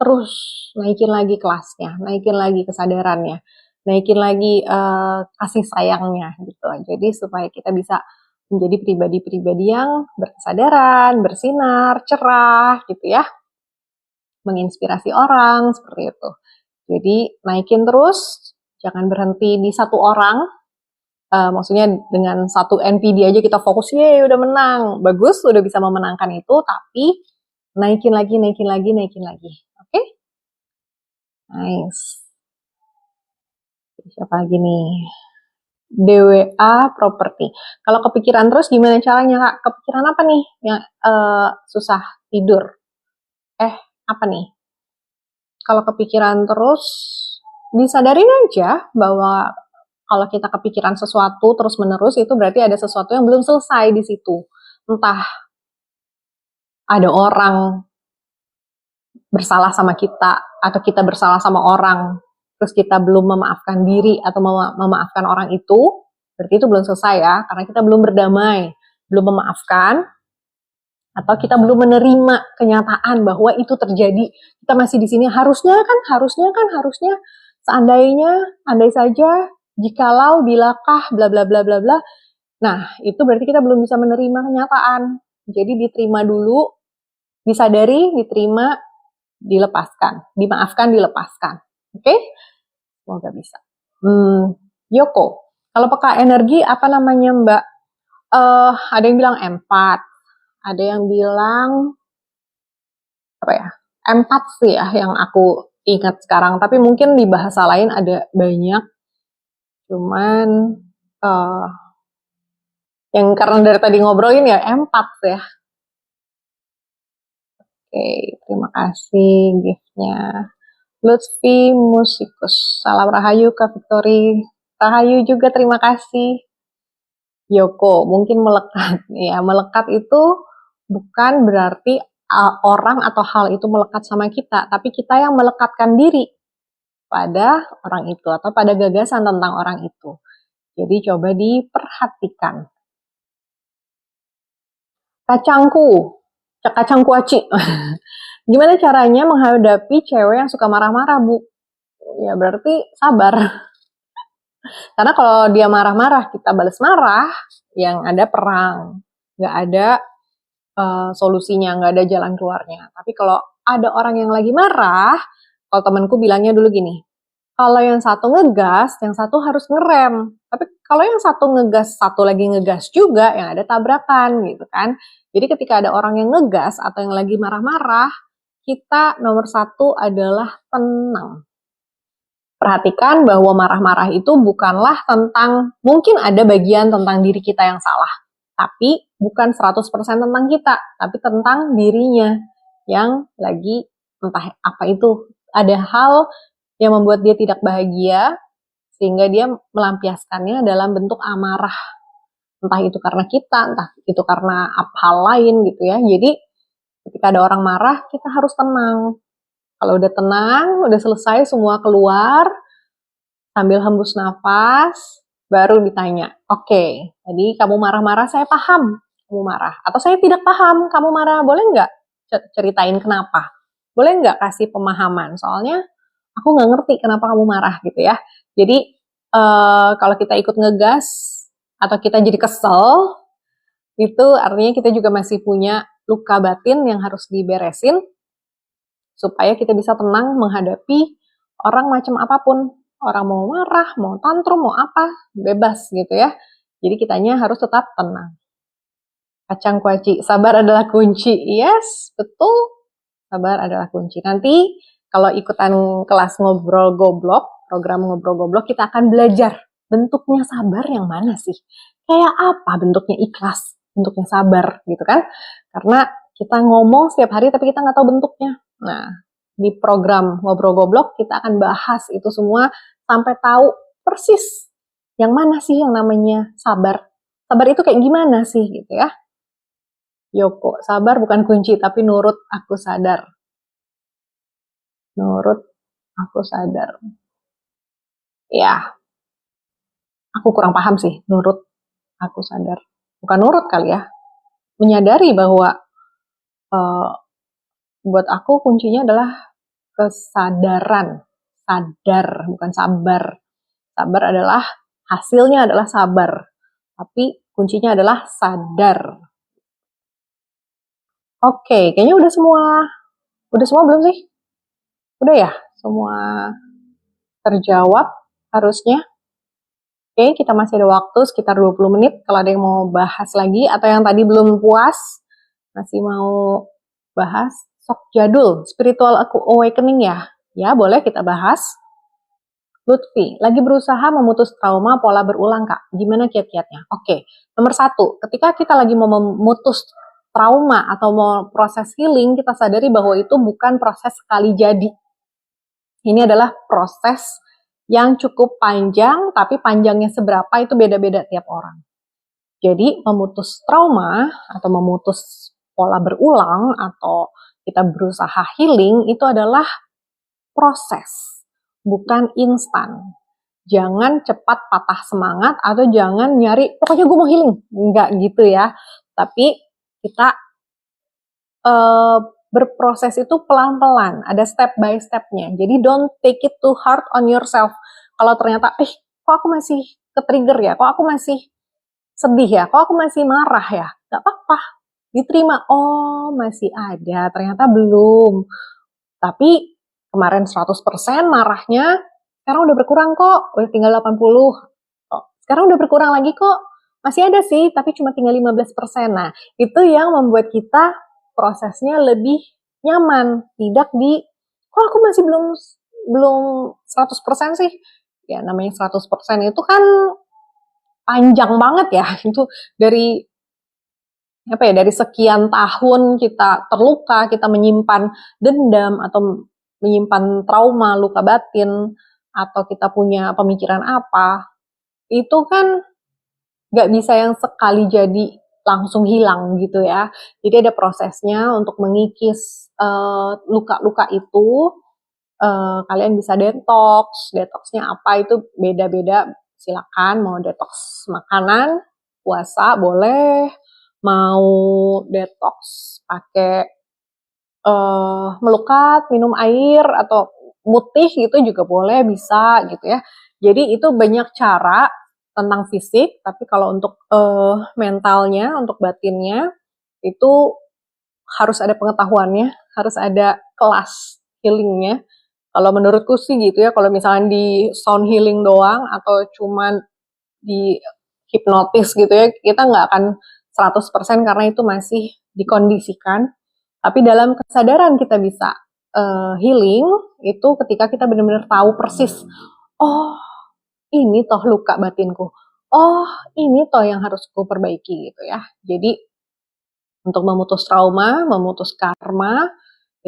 terus, naikin lagi kelasnya, naikin lagi kesadarannya, naikin lagi kasih sayangnya gitu. Jadi supaya kita bisa menjadi pribadi-pribadi yang berkesadaran, bersinar, cerah gitu ya, menginspirasi orang seperti itu. Jadi naikin terus, jangan berhenti di satu orang. Maksudnya dengan satu NPD aja kita fokus, udah menang, bagus, udah bisa memenangkan itu, tapi naikin lagi, naikin lagi, naikin lagi. Oke? Nice. Siapa lagi nih? DWA Property. Kalau kepikiran terus gimana caranya, Kak? Kepikiran apa nih yang susah tidur? Apa nih? Kalau kepikiran terus, disadarin aja bahwa kalau kita kepikiran sesuatu terus-menerus, itu berarti ada sesuatu yang belum selesai di situ. Entah ada orang bersalah sama kita, atau kita bersalah sama orang, terus kita belum memaafkan diri atau memaafkan orang itu, berarti itu belum selesai ya, karena kita belum berdamai, belum memaafkan, atau kita belum menerima kenyataan bahwa itu terjadi. Kita masih di sini, harusnya, seandainya, andai saja, jikalau, bilakah, bla bla bla bla bla. Nah, itu berarti kita belum bisa menerima kenyataan. Jadi diterima dulu, disadari, diterima, dilepaskan, dimaafkan, dilepaskan. Oke? Semoga bisa. Yoko, Kalau peka energi apa namanya Mbak? Ada yang bilang empat, ada yang bilang apa ya? Empat sih ya yang aku ingat sekarang. Tapi mungkin di bahasa lain ada banyak. Cuman uh, yang karena dari tadi ngobrolin ya empat ya. Oke, terima kasih giftnya. Lutfi Musikus. Salam Rahayu Kak Victory. Rahayu juga terima kasih. Yoko, mungkin melekat. Ya, melekat itu bukan berarti orang atau hal itu melekat sama kita, tapi kita yang melekatkan diri pada orang itu atau pada gagasan tentang orang itu. Jadi coba diperhatikan. Kacang kuaci. Gimana caranya menghadapi cewek yang suka marah-marah, Bu? Ya berarti sabar. Karena kalau dia marah-marah, kita balas marah, yang ada perang. Nggak ada solusinya, nggak ada jalan keluarnya. Tapi kalau ada orang yang lagi marah, kalau temanku bilangnya dulu gini, kalau yang satu ngegas, yang satu harus ngerem. Tapi kalau yang satu ngegas, satu lagi ngegas juga, yang ada tabrakan gitu kan. Jadi ketika ada orang yang ngegas atau yang lagi marah-marah, kita nomor satu adalah tenang. Perhatikan bahwa marah-marah itu bukanlah tentang, mungkin ada bagian tentang diri kita yang salah. Tapi bukan 100% tentang kita, tapi tentang dirinya yang lagi entah apa itu. Ada hal yang membuat dia tidak bahagia, sehingga dia melampiaskannya dalam bentuk amarah. Entah itu karena kita, entah itu karena hal lain gitu ya. Jadi ketika ada orang marah, kita harus tenang. Kalau udah tenang, udah selesai semua keluar, sambil hembus nafas, baru ditanya, oke, tadi kamu marah-marah, saya paham kamu marah. Atau saya tidak paham kamu marah, boleh nggak ceritain kenapa? Boleh nggak kasih pemahaman? Soalnya aku nggak ngerti kenapa kamu marah gitu ya. Jadi kalau kita ikut ngegas atau kita jadi kesel, itu artinya kita juga masih punya luka batin yang harus diberesin supaya kita bisa tenang menghadapi orang macam apapun. Orang mau marah, mau tantrum, mau apa, bebas gitu ya. Jadi kitanya harus tetap tenang. Kacang kuaci, sabar adalah kunci. Yes, betul. Sabar adalah kunci. Nanti kalau ikutan kelas ngobrol goblok, program ngobrol goblok, kita akan belajar bentuknya sabar yang mana sih? Kayak apa bentuknya ikhlas, bentuknya sabar gitu kan? Karena kita ngomong setiap hari tapi kita nggak tahu bentuknya. Nah, di program ngobrol goblok kita akan bahas itu semua sampai tahu persis yang mana sih yang namanya sabar. Sabar itu kayak gimana sih gitu ya? Yoko, sabar bukan kunci tapi nurut aku sadar. Nurut aku sadar. Ya, aku kurang paham sih nurut aku sadar. Bukan nurut kali ya. Menyadari bahwa buat aku kuncinya adalah kesadaran. Sadar, bukan sabar. Sabar adalah, hasilnya adalah sabar. Tapi kuncinya adalah sadar. Oke, kayaknya udah semua. Udah semua belum sih? Udah ya? Semua terjawab harusnya. Oke, kita masih ada waktu sekitar 20 menit. Kalau ada yang mau bahas lagi atau yang tadi belum puas, masih mau bahas, sok jadul, spiritual awakening ya. Ya, boleh kita bahas. Lutfi, lagi berusaha memutus trauma pola berulang, Kak. Gimana kiat-kiatnya? Oke, nomor satu, ketika kita lagi mau memutus trauma atau mau proses healing, kita sadari bahwa itu bukan proses sekali jadi. Ini adalah proses yang cukup panjang, tapi panjangnya seberapa itu beda-beda tiap orang. Jadi memutus trauma atau memutus pola berulang atau kita berusaha healing itu adalah proses, bukan instan. Jangan cepat patah semangat atau jangan nyari, pokoknya gue mau healing. Enggak gitu ya. Tapi kita berproses itu pelan-pelan, ada step by stepnya. Jadi don't take it too hard on yourself. Kalau ternyata, kok aku masih ke-trigger ya, kok aku masih sedih ya, kok aku masih marah ya, gak apa-apa, diterima. Oh masih ada, ternyata belum. Tapi kemarin 100% marahnya, sekarang udah berkurang kok, udah tinggal 80. Oh, sekarang udah berkurang lagi kok, masih ada sih, tapi cuma tinggal 15%. Nah, itu yang membuat kita prosesnya lebih nyaman, tidak kok aku masih belum 100% sih. Ya, namanya 100% itu kan panjang banget ya. Itu dari dari sekian tahun kita terluka, kita menyimpan dendam atau menyimpan trauma, luka batin, atau kita punya pemikiran apa, itu kan nggak bisa yang sekali jadi langsung hilang gitu ya. Jadi ada prosesnya untuk mengikis luka-luka itu. Kalian bisa detox, detoxnya apa itu beda-beda. Silakan mau detox makanan, puasa boleh, mau detox pakai melukat, minum air atau mutih gitu juga boleh, bisa gitu ya. Jadi itu banyak cara tentang fisik, tapi kalau untuk mentalnya, untuk batinnya itu harus ada pengetahuannya, harus ada kelas healingnya. Kalau menurutku sih gitu ya, kalau misalnya di sound healing doang atau cuman di hipnotis gitu ya, kita nggak akan 100% karena itu masih dikondisikan. Tapi dalam kesadaran kita bisa healing itu ketika kita benar-benar tahu persis, oh ini toh luka batinku, oh ini toh yang harus ku perbaiki gitu ya. Jadi untuk memutus trauma, memutus karma,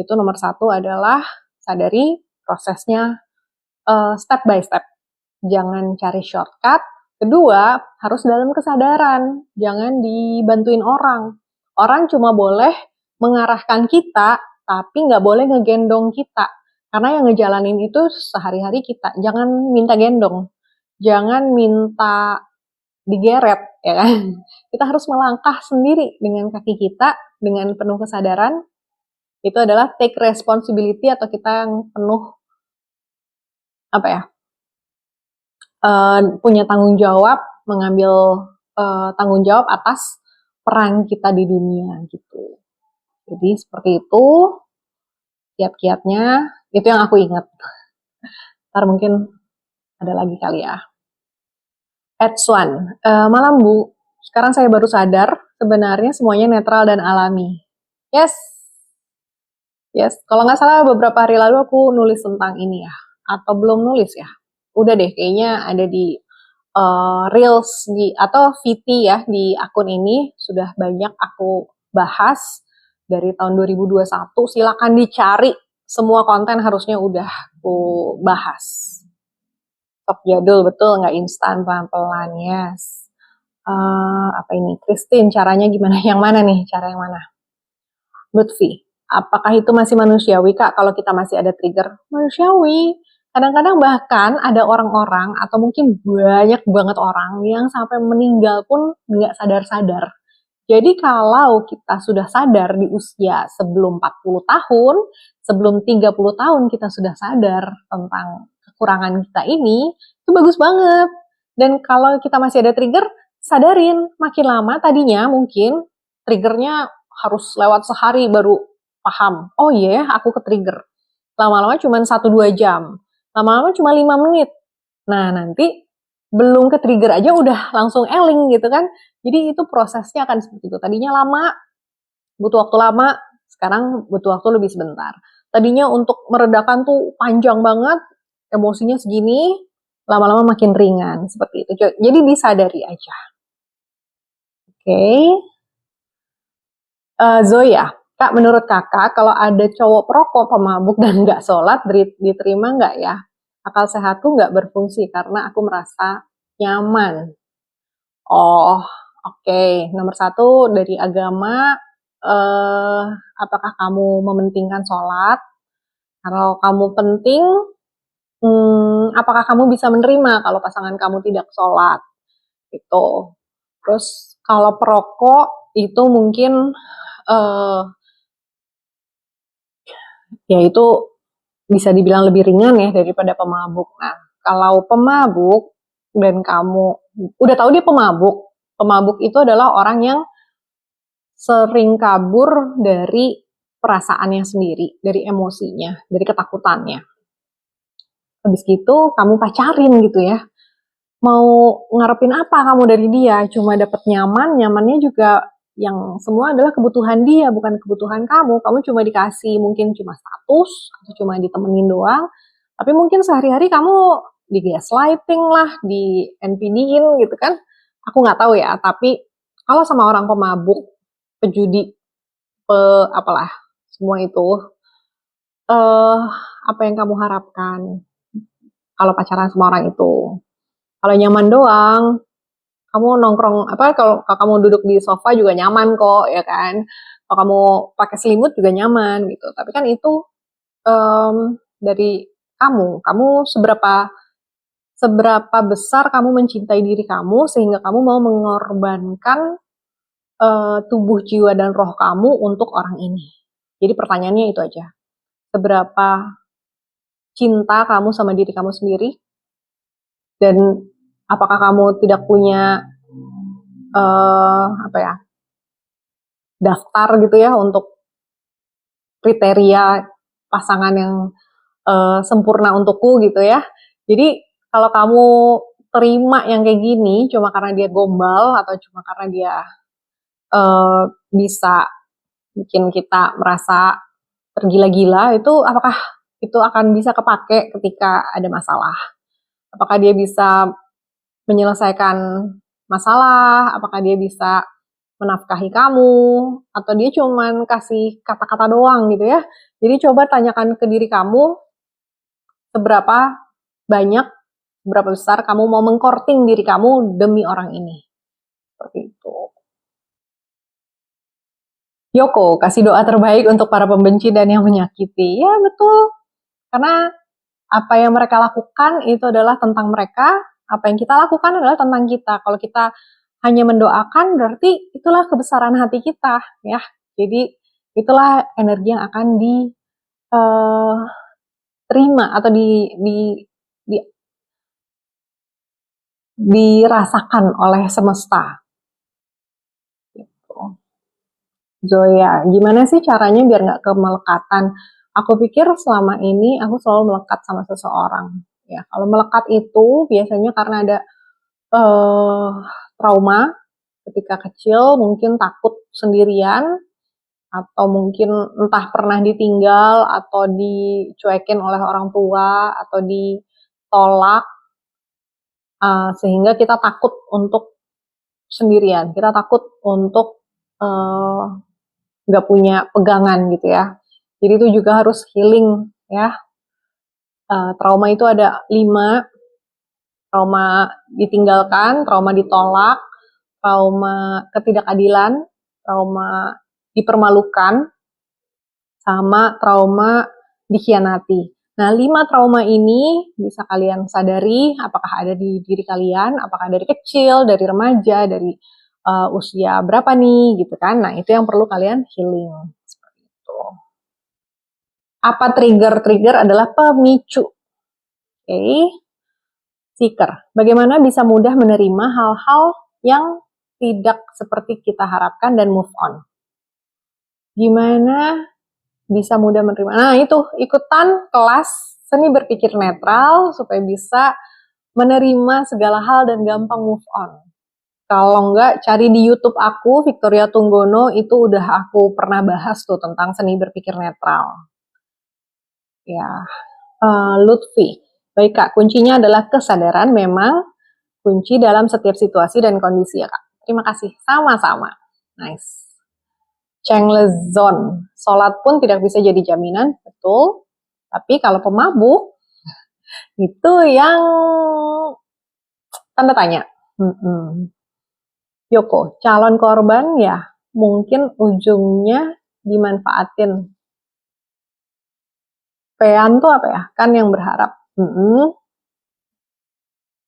itu nomor satu adalah sadari prosesnya step by step. Jangan cari shortcut. Kedua, harus dalam kesadaran. Jangan dibantuin orang. Orang cuma boleh mengarahkan kita, tapi nggak boleh ngegendong kita. Karena yang ngejalanin itu sehari-hari kita. Jangan minta gendong. Jangan minta digeret, ya kan? Kita harus melangkah sendiri dengan kaki kita, dengan penuh kesadaran. Itu adalah take responsibility atau kita yang penuh punya tanggung jawab, mengambil tanggung jawab atas peran kita di dunia gitu. Jadi seperti itu kiat-kiatnya, itu yang aku ingat. Ntar mungkin ada lagi kali ya. Edzwan, malam Bu, sekarang saya baru sadar sebenarnya semuanya netral dan alami. Yes, kalau nggak salah beberapa hari lalu aku nulis tentang ini ya, atau belum nulis ya. Udah deh, kayaknya ada di Reels atau VT ya di akun ini sudah banyak aku bahas dari tahun 2021. Silakan dicari, semua konten harusnya udah aku bahas. Top jadul betul, nggak instan, pelan-pelan. Yes. Apa ini? Christine, caranya gimana? Yang mana nih? Cara yang mana? Lutfi, apakah itu masih manusiawi Kak kalau kita masih ada trigger? Manusiawi. Kadang-kadang bahkan ada orang-orang atau mungkin banyak banget orang yang sampai meninggal pun nggak sadar-sadar. Jadi kalau kita sudah sadar di usia sebelum 40 tahun, sebelum 30 tahun kita sudah sadar tentang kekurangan kita ini, itu bagus banget. Dan kalau kita masih ada trigger, sadarin. Makin lama tadinya mungkin triggernya harus lewat sehari baru paham. Oh iya, aku ke trigger. Lama-lama cuma 1-2 jam. Lama-lama cuma 5 menit. Nah, nanti belum ke trigger aja udah langsung eling gitu kan. Jadi itu prosesnya akan seperti itu. Tadinya lama, butuh waktu lama, sekarang butuh waktu lebih sebentar. Tadinya untuk meredakan tuh panjang banget, emosinya segini, lama-lama makin ringan, seperti itu. Jadi disadari aja. Oke. Zoya, Kak, menurut kakak, kalau ada cowok perokok, pemabuk, dan nggak sholat, diterima nggak ya? Akal sehatku nggak berfungsi karena aku merasa nyaman. Oh, oke. Nomor satu, dari agama, apakah kamu mementingkan sholat? Kalau kamu penting, apakah kamu bisa menerima kalau pasangan kamu tidak sholat? Itu. Terus kalau perokok, itu mungkin ya itu bisa dibilang lebih ringan ya daripada pemabuk. Nah, kalau pemabuk dan kamu udah tahu dia pemabuk itu adalah orang yang sering kabur dari perasaannya sendiri, dari emosinya, dari ketakutannya. Habis gitu kamu pacarin gitu ya. mau ngarepin apa kamu dari dia? Cuma dapat nyaman, nyamannya juga yang semua adalah kebutuhan dia, bukan kebutuhan kamu. Kamu cuma dikasih mungkin cuma status, atau cuma ditemenin doang. Tapi mungkin sehari-hari kamu di gaslighting lah, di NPD-in gitu kan. Aku nggak tahu ya, tapi kalau sama orang pemabuk, pejudi, apalah, semua itu, eh apa yang kamu harapkan kalau pacaran sama orang itu? Kalau nyaman doang, kamu nongkrong apa kalau kamu duduk di sofa juga nyaman kok ya kan, kalau kamu pakai selimut juga nyaman gitu, tapi kan itu dari kamu seberapa seberapa besar kamu mencintai diri kamu sehingga kamu mau mengorbankan tubuh, jiwa, dan roh kamu untuk orang ini. Jadi pertanyaannya itu aja, seberapa cinta kamu sama diri kamu sendiri, dan apakah kamu tidak punya apa ya, daftar gitu ya untuk kriteria pasangan yang sempurna untukku gitu ya. Jadi kalau kamu terima yang kayak gini cuma karena dia gombal atau cuma karena dia bisa bikin kita merasa tergila-gila, itu apakah itu akan bisa kepake ketika ada masalah? Apakah dia bisa menyelesaikan masalah? Apakah dia bisa menafkahi kamu? Atau dia cuman kasih kata-kata doang gitu ya? Jadi coba tanyakan ke diri kamu, seberapa banyak, seberapa besar kamu mau mengkorting diri kamu demi orang ini. Seperti itu. Yoko, kasih doa terbaik untuk para pembenci dan yang menyakiti. Ya betul, karena apa yang mereka lakukan itu adalah tentang mereka, apa yang kita lakukan adalah tentang kita. Kalau kita hanya mendoakan, berarti itulah kebesaran hati kita, ya. Jadi itulah energi yang akan diterima atau di, dirasakan oleh semesta. Gitu. Zoya, gimana sih caranya biar nggak kemelekatan? Aku pikir selama ini aku selalu melekat sama seseorang. Ya, kalau melekat itu biasanya karena ada trauma ketika kecil, mungkin takut sendirian, atau mungkin entah pernah ditinggal, atau dicuekin oleh orang tua, atau ditolak, sehingga kita takut untuk sendirian, kita takut untuk nggak punya pegangan gitu ya. Jadi itu juga harus healing ya. Trauma itu ada 5, trauma ditinggalkan, trauma ditolak, trauma ketidakadilan, trauma dipermalukan, sama trauma dikhianati. Nah, 5 trauma ini bisa kalian sadari apakah ada di diri kalian, apakah dari kecil, dari remaja, dari usia berapa nih gitu kan. Nah, itu yang perlu kalian healing. Seperti itu. Apa trigger-trigger adalah pemicu. Oke. Seeker. Bagaimana bisa mudah menerima hal-hal yang tidak seperti kita harapkan dan move on. Gimana bisa mudah menerima? Nah, itu ikutan kelas seni berpikir netral supaya bisa menerima segala hal dan gampang move on. Kalau enggak, cari di YouTube aku, Victoria Tunggono, itu udah aku pernah bahas tuh tentang seni berpikir netral. Ya, Lutfi. Baik Kak, kuncinya adalah kesadaran, memang kunci dalam setiap situasi dan kondisi ya Kak. Terima kasih, sama-sama. Nice. Chenglezon, sholat pun tidak bisa jadi jaminan, betul. Tapi kalau pemabuk, itu yang tanda tanya. Yoko, calon korban ya mungkin ujungnya dimanfaatin. Pean tuh apa ya? Kan yang berharap.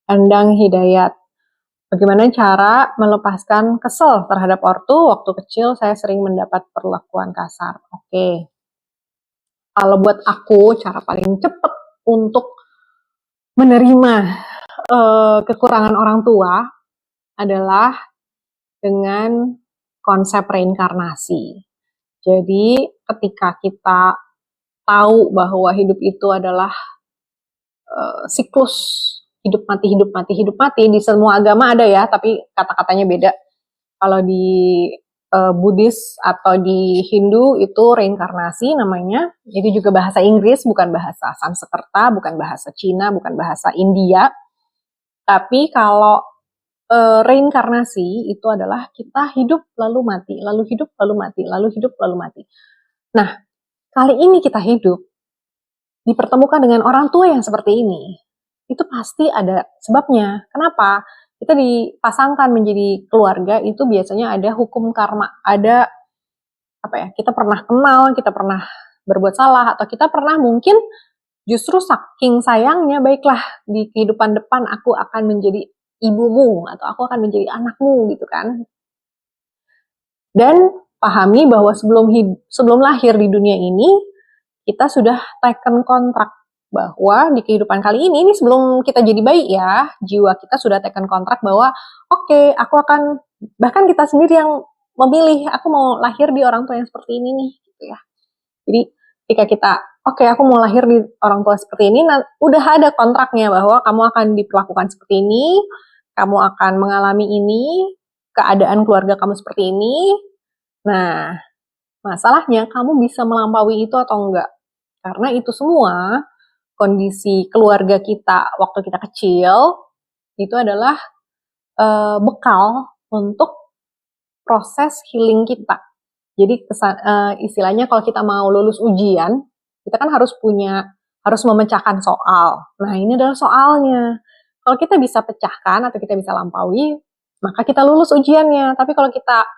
Endang Hidayat. Bagaimana cara melepaskan kesel terhadap ortu? Waktu kecil saya sering mendapat perlakuan kasar. Oke. Kalau buat aku, cara paling cepat untuk menerima kekurangan orang tua adalah dengan konsep reinkarnasi. Jadi ketika kita tahu bahwa hidup itu adalah siklus hidup mati, hidup mati, hidup mati. Di semua agama ada ya, tapi kata-katanya beda. Kalau di Buddhis atau di Hindu itu reinkarnasi namanya. Itu juga bahasa Inggris, bukan bahasa Sanskerta, bukan bahasa Cina, bukan bahasa India. Tapi kalau reinkarnasi itu adalah kita hidup lalu mati, lalu hidup lalu mati, lalu hidup lalu mati. Nah, kali ini kita hidup dipertemukan dengan orang tua yang seperti ini. Itu pasti ada sebabnya. Kenapa? Kita dipasangkan menjadi keluarga itu biasanya ada hukum karma, ada apa ya? Kita pernah kenal, kita pernah berbuat salah, atau kita pernah mungkin justru saking sayangnya, baiklah di kehidupan depan aku akan menjadi ibumu atau aku akan menjadi anakmu gitu kan. Dan pahami bahwa sebelum lahir di dunia ini kita sudah taken kontrak bahwa di kehidupan kali ini sebelum kita jadi bayi ya, jiwa kita sudah taken kontrak bahwa oke, aku akan, bahkan kita sendiri yang memilih, aku mau lahir di orang tua yang seperti ini nih gitu ya. Jadi ketika kita oke, aku mau lahir di orang tua seperti ini, nah, udah ada kontraknya bahwa kamu akan diperlakukan seperti ini, kamu akan mengalami ini, keadaan keluarga kamu seperti ini. Nah, masalahnya kamu bisa melampaui itu atau enggak. Karena itu semua kondisi keluarga kita waktu kita kecil itu adalah bekal untuk proses healing kita. Jadi istilahnya kalau kita mau lulus ujian, kita kan harus memecahkan soal. Nah, ini adalah soalnya. Kalau kita bisa pecahkan atau kita bisa lampaui, maka kita lulus ujiannya. Tapi kalau kita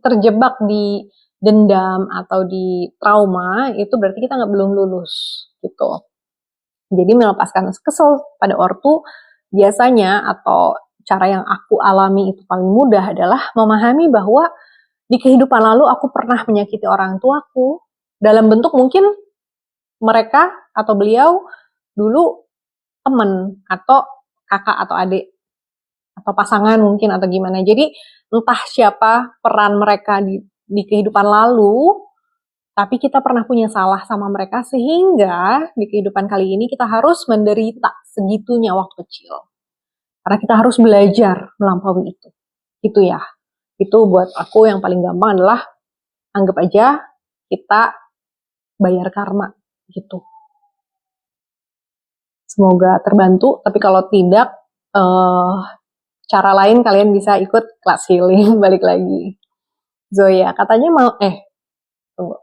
terjebak di dendam atau di trauma, itu berarti kita belum lulus gitu. Jadi melepaskan kesel pada ortu biasanya, atau cara yang aku alami itu paling mudah adalah memahami bahwa di kehidupan lalu aku pernah menyakiti orang tuaku dalam bentuk mungkin mereka atau beliau dulu teman atau kakak atau adik atau pasangan mungkin atau gimana. Jadi entah siapa peran mereka di kehidupan lalu, tapi kita pernah punya salah sama mereka sehingga di kehidupan kali ini kita harus menderita segitunya waktu kecil. Karena kita harus belajar melampaui itu. Gitu ya. Itu buat aku yang paling gampang adalah anggap aja kita bayar karma gitu. Semoga terbantu, tapi kalau tidak cara lain kalian bisa ikut kelas healing. Balik lagi. Zoya, katanya tunggu.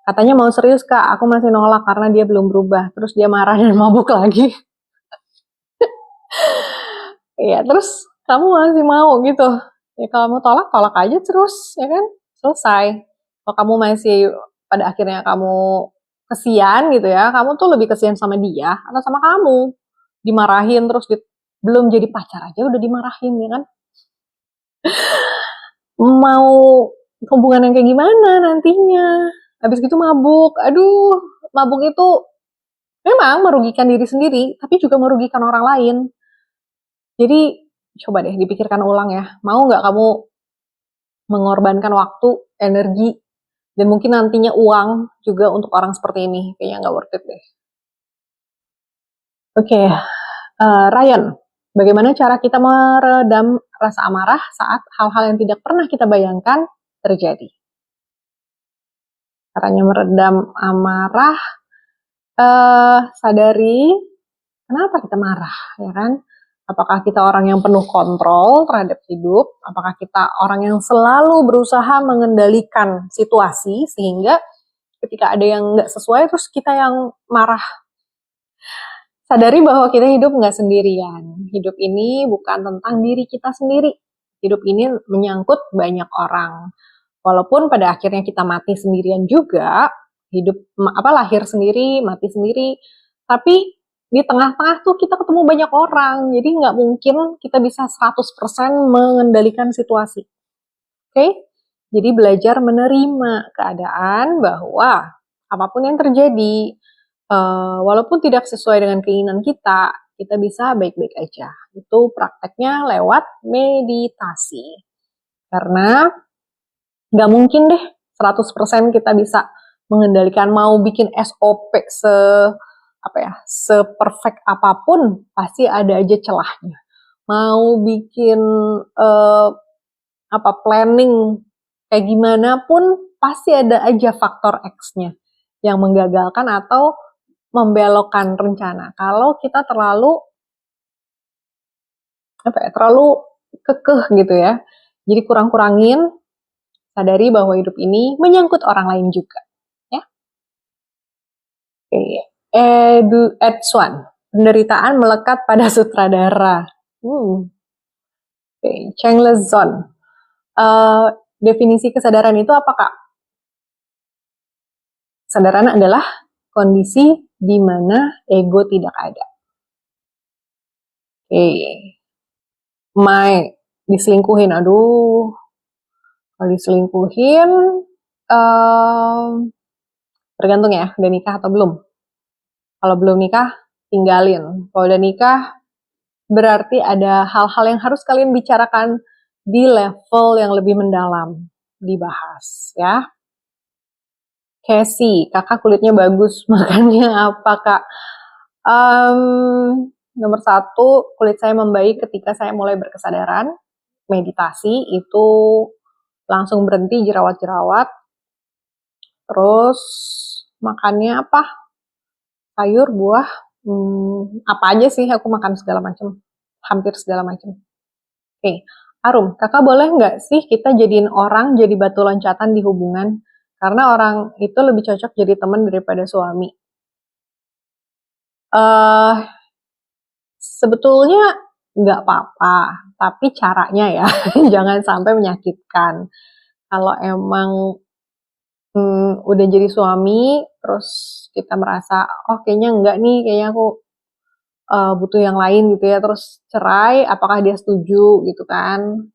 Katanya mau serius Kak, aku masih nolak karena dia belum berubah. Terus dia marah dan mabuk lagi. Iya, terus kamu masih mau gitu. Ya kalau mau tolak aja terus, ya kan? Selesai. Kalau kamu masih pada akhirnya kamu kesian gitu ya, kamu tuh lebih kesian sama dia atau sama kamu. Dimarahin terus belum jadi pacar aja udah dimarahin, ya kan? Mau hubungan yang kayak gimana nantinya? Habis gitu mabuk. Aduh, mabuk itu memang merugikan diri sendiri, tapi juga merugikan orang lain. Jadi coba deh dipikirkan ulang ya. Mau nggak kamu mengorbankan waktu, energi, dan mungkin nantinya uang juga untuk orang seperti ini? Kayaknya nggak worth it deh. Oke, Ryan, bagaimana cara kita meredam rasa amarah saat hal-hal yang tidak pernah kita bayangkan terjadi? Caranya meredam amarah, sadari kenapa kita marah, ya kan? Apakah kita orang yang penuh kontrol terhadap hidup? Apakah kita orang yang selalu berusaha mengendalikan situasi sehingga ketika ada yang nggak sesuai terus kita yang marah? Sadari bahwa kita hidup nggak sendirian. Hidup ini bukan tentang diri kita sendiri. Hidup ini menyangkut banyak orang. Walaupun pada akhirnya kita mati sendirian juga, lahir sendiri, mati sendiri, tapi di tengah-tengah tuh kita ketemu banyak orang, jadi nggak mungkin kita bisa 100% mengendalikan situasi. Oke? Jadi belajar menerima keadaan bahwa apapun yang terjadi, walaupun tidak sesuai dengan keinginan kita bisa baik-baik aja. Itu prakteknya lewat meditasi. Karena nggak mungkin deh 100% kita bisa mengendalikan, mau bikin SOP seperfect apapun pasti ada aja celahnya. Mau bikin planning kayak gimana pun pasti ada aja faktor X-nya yang menggagalkan atau membelokkan rencana. Kalau kita terlalu kekeh gitu ya. Jadi kurang-kurangin, sadari bahwa hidup ini menyangkut orang lain juga. Ya. Oke. Edson, penderitaan melekat pada sutradara. Oke. Cheng Lezon, definisi kesadaran itu apa, Kak? Kesadaran adalah kondisi di mana ego tidak ada. Oke. Diselingkuhin, aduh. Kalau diselingkuhin, tergantung ya, udah nikah atau belum. Kalau belum nikah, tinggalin. Kalau udah nikah, berarti ada hal-hal yang harus kalian bicarakan di level yang lebih mendalam, dibahas ya. Casey, kakak kulitnya bagus, makannya apa, Kak? Nomor 1, kulit saya membaik ketika saya mulai berkesadaran. Meditasi itu langsung berhenti jerawat-jerawat. Terus makannya apa? Sayur, buah, apa aja sih, aku makan segala macam, hampir segala macam. Oke. Arum, kakak boleh nggak sih kita jadiin orang jadi batu loncatan di hubungan? Karena orang itu lebih cocok jadi teman daripada suami. Sebetulnya nggak apa-apa, tapi caranya ya, jangan sampai menyakitkan. Kalau emang udah jadi suami, terus kita merasa, oh kayaknya enggak nih, kayaknya aku butuh yang lain gitu ya, terus cerai, apakah dia setuju gitu kan?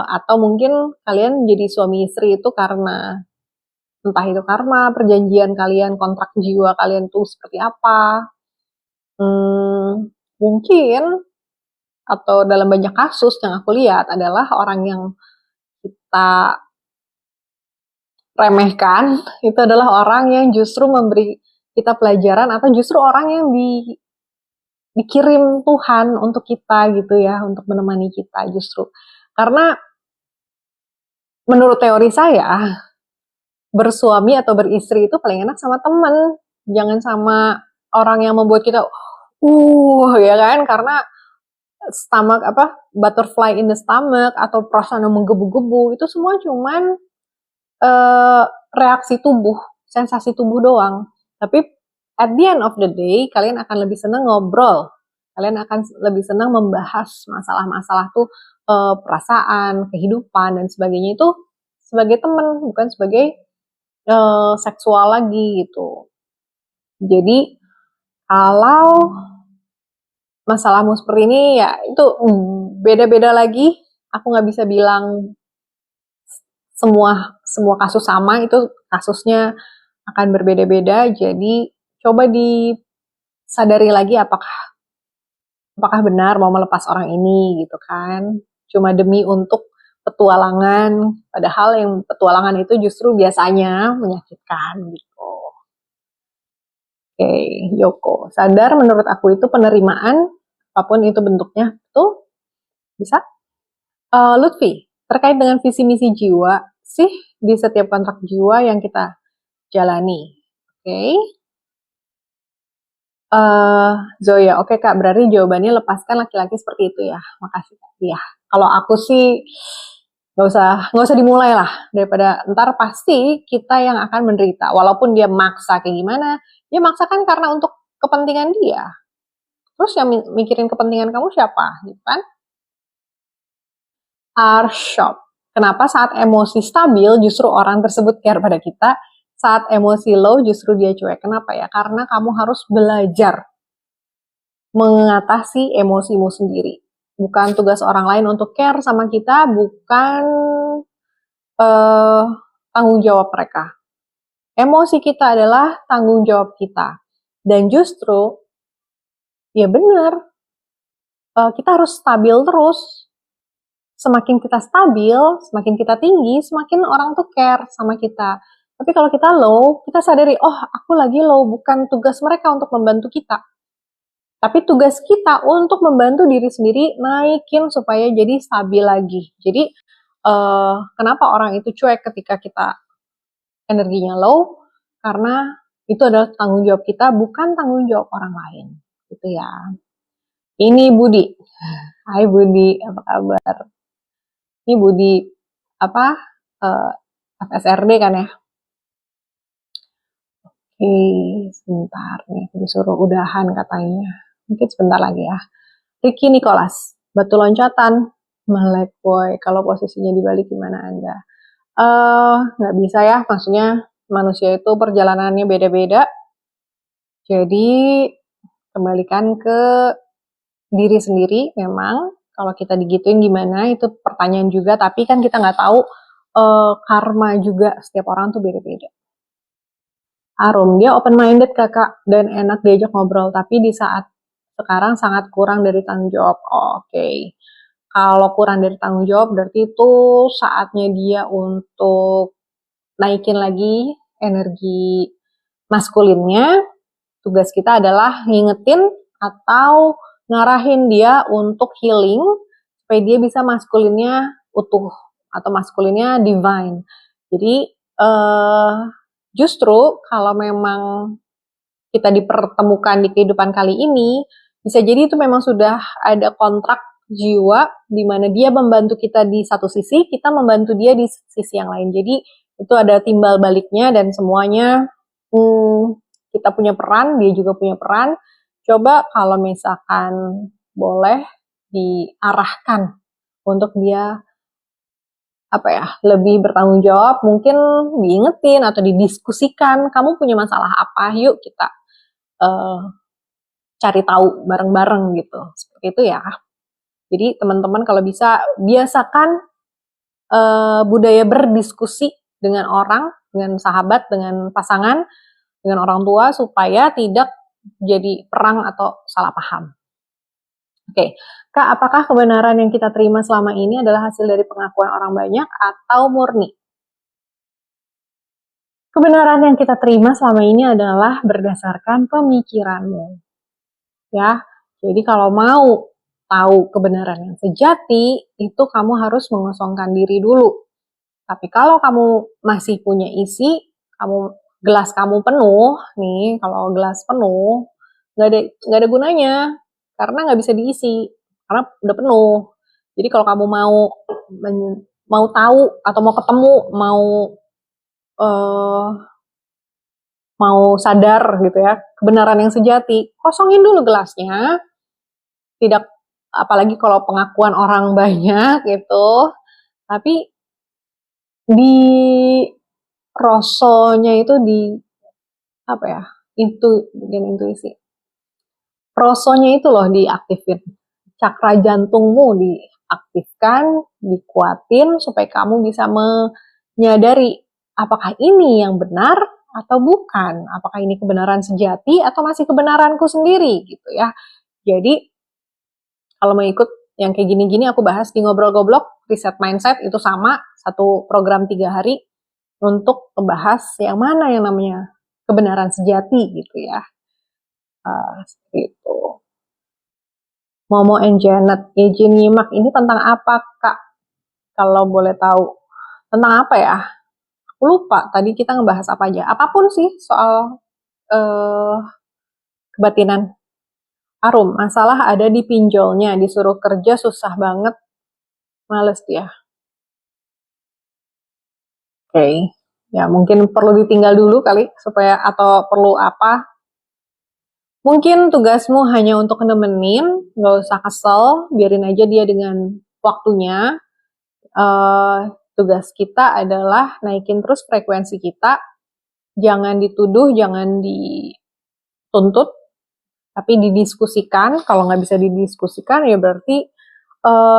Atau mungkin kalian jadi suami istri itu karena entah itu karma, perjanjian kalian, kontrak jiwa kalian tuh seperti apa. Mungkin, atau dalam banyak kasus yang aku lihat adalah orang yang kita remehkan, itu adalah orang yang justru memberi kita pelajaran, atau justru orang yang dikirim Tuhan untuk kita gitu ya, untuk menemani kita justru. Karena menurut teori saya, bersuami atau beristri itu paling enak sama temen, jangan sama orang yang membuat kita ya kan, karena butterfly in the stomach atau perasaan yang menggebu-gebu itu semua cuman reaksi tubuh, sensasi tubuh doang. Tapi at the end of the day, kalian akan lebih senang ngobrol, kalian akan lebih senang membahas masalah-masalah tuh, perasaan, kehidupan dan sebagainya itu sebagai teman, bukan sebagai seksual lagi gitu. Jadi kalau masalahmu seperti ini ya itu beda-beda lagi. Aku nggak bisa bilang semua kasus sama, itu kasusnya akan berbeda-beda. Jadi coba disadari lagi apakah benar mau melepas orang ini gitu kan. Cuma demi untuk petualangan, padahal yang petualangan itu justru biasanya menyakitkan gitu. Oke, Yoko. Sadar menurut aku itu penerimaan, apapun itu bentuknya, tuh bisa. Lutfi, terkait dengan visi misi jiwa sih di setiap kontrak jiwa yang kita jalani. Oke. Zoya, oke Kak, berarti jawabannya lepaskan laki-laki seperti itu ya. Makasih Kak. Iya. Kalau aku sih nggak usah dimulai lah, daripada ntar pasti kita yang akan menderita. Walaupun dia maksa kayak gimana, dia maksakan karena untuk kepentingan dia. Terus yang mikirin kepentingan kamu siapa, gitu kan? Arshop, kenapa saat emosi stabil justru orang tersebut care pada kita, saat emosi low justru dia cuek? Kenapa ya? Karena kamu harus belajar mengatasi emosimu sendiri. Bukan tugas orang lain untuk care sama kita, bukan tanggung jawab mereka. Emosi kita adalah tanggung jawab kita. Dan justru, ya benar, kita harus stabil terus. Semakin kita stabil, semakin kita tinggi, semakin orang tuh care sama kita. Tapi kalau kita low, kita sadari, oh aku lagi low, bukan tugas mereka untuk membantu kita. Tapi tugas kita untuk membantu diri sendiri naikin supaya jadi stabil lagi. Jadi kenapa orang itu cuek ketika kita energinya low? Karena itu adalah tanggung jawab kita, bukan tanggung jawab orang lain. Gitu ya. Ini Budi. Hai Budi, apa kabar? Ini Budi apa? FSRD kan ya? Oke, sebentar nih, disuruh udahan katanya. Mungkin sebentar lagi ya. Ricky Nicholas, batu loncatan, melek boy. Kalau posisinya dibalik gimana Anda? Nggak bisa ya, maksudnya manusia itu perjalanannya beda-beda. Jadi kembalikan ke diri sendiri. Memang kalau kita digituin gimana itu pertanyaan juga. Tapi kan kita nggak tahu karma juga setiap orang tuh beda-beda. Arum, dia open minded kakak dan enak diajak ngobrol. Tapi di saat sekarang sangat kurang dari tanggung jawab. Oke. Kalau kurang dari tanggung jawab berarti itu saatnya dia untuk naikin lagi energi maskulinnya. Tugas kita adalah ngingetin atau ngarahin dia untuk healing supaya dia bisa maskulinnya utuh atau maskulinnya divine. Jadi justru kalau memang kita dipertemukan di kehidupan kali ini, bisa jadi itu memang sudah ada kontrak jiwa di mana dia membantu kita di satu sisi, kita membantu dia di sisi yang lain. Jadi itu ada timbal baliknya dan semuanya kita punya peran, dia juga punya peran. Coba kalau misalkan boleh diarahkan untuk dia apa ya, lebih bertanggung jawab, mungkin diingetin atau didiskusikan, kamu punya masalah apa, yuk kita cari tahu bareng-bareng gitu. Seperti itu ya. Jadi teman-teman kalau bisa biasakan budaya berdiskusi dengan orang, dengan sahabat, dengan pasangan, dengan orang tua supaya tidak jadi perang atau salah paham. Oke, Kak, apakah kebenaran yang kita terima selama ini adalah hasil dari pengakuan orang banyak atau murni? Kebenaran yang kita terima selama ini adalah berdasarkan pemikiranmu. Ya, jadi kalau mau tahu kebenaran yang sejati, itu kamu harus mengosongkan diri dulu. Tapi kalau kamu masih punya isi, gelas kamu penuh, nih kalau gelas penuh, nggak ada gunanya, karena nggak bisa diisi, karena udah penuh. Jadi kalau kamu mau tahu atau mau ketemu, mau sadar gitu ya, kebenaran yang sejati, kosongin dulu gelasnya. Tidak, apalagi kalau pengakuan orang banyak gitu, tapi di rosonya itu di apa ya, itu bikin intuisi, rosonya itu loh diaktifin, cakra jantungmu diaktifkan, dikuatin supaya kamu bisa menyadari apakah ini yang benar atau bukan, apakah ini kebenaran sejati atau masih kebenaranku sendiri gitu ya. Jadi kalau mau ikut yang kayak gini-gini aku bahas di Ngobrol Goblok, Reset Mindset itu sama, satu program 3 hari untuk membahas yang mana yang namanya kebenaran sejati gitu ya. Seperti itu. Momo and Janet, izin nyimak, ini tentang apa Kak? Kalau boleh tahu. Tentang apa ya? Aku lupa, tadi kita ngebahas apa aja. Apapun sih soal kebatinan. Arum, masalah ada di pinjolnya, disuruh kerja susah banget, males dia. Oke, ya mungkin perlu ditinggal dulu kali, supaya, atau perlu apa. Mungkin tugasmu hanya untuk nemenin, nggak usah kesel, biarin aja dia dengan waktunya. Tugas kita adalah naikin terus frekuensi kita, jangan dituduh, jangan dituntut, tapi didiskusikan. Kalau nggak bisa didiskusikan ya berarti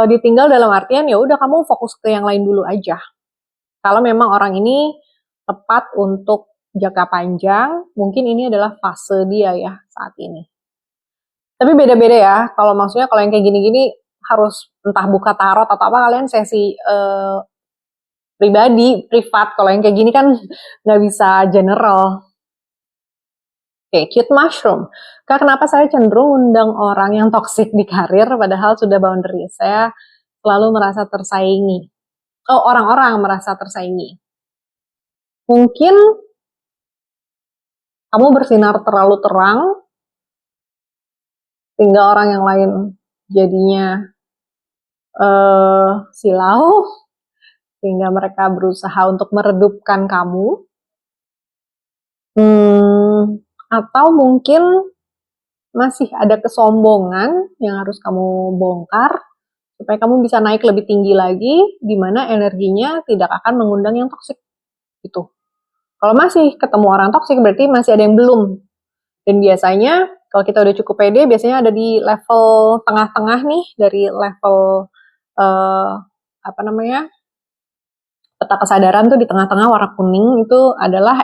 ditinggal dalam artian ya udah kamu fokus ke yang lain dulu aja. Kalau memang orang ini tepat untuk jangka panjang, mungkin ini adalah fase dia ya saat ini. Tapi beda-beda ya. Kalau maksudnya kalau yang kayak gini-gini harus entah buka tarot atau apa, kalian sesi pribadi, privat. Kalau yang kayak gini kan nggak bisa general. Oke, cute mushroom. Kak, kenapa saya cenderung undang orang yang toksik di karir padahal sudah boundary? Saya selalu merasa tersaingi. Oh, orang-orang merasa tersaingi. Mungkin kamu bersinar terlalu terang, sehingga orang yang lain jadinya silau, sehingga mereka berusaha untuk meredupkan kamu. Atau mungkin masih ada kesombongan yang harus kamu bongkar supaya kamu bisa naik lebih tinggi lagi, di mana energinya tidak akan mengundang yang toksik. Gitu. Kalau masih ketemu orang toksik berarti masih ada yang belum. Dan biasanya kalau kita udah cukup pede, biasanya ada di level tengah-tengah nih, dari level peta kesadaran tuh di tengah-tengah warna kuning itu adalah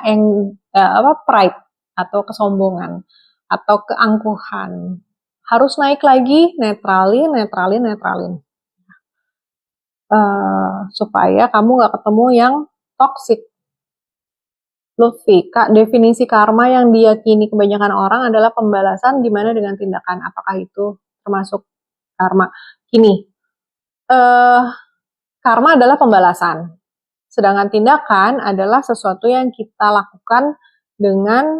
pride atau kesombongan atau keangkuhan. Harus naik lagi, netralin. Supaya kamu nggak ketemu yang toxic. Luffy, Kak, definisi karma yang diyakini kebanyakan orang adalah pembalasan gimana dengan tindakan. Apakah itu termasuk karma? Gini, karma adalah pembalasan. Sedangkan tindakan adalah sesuatu yang kita lakukan dengan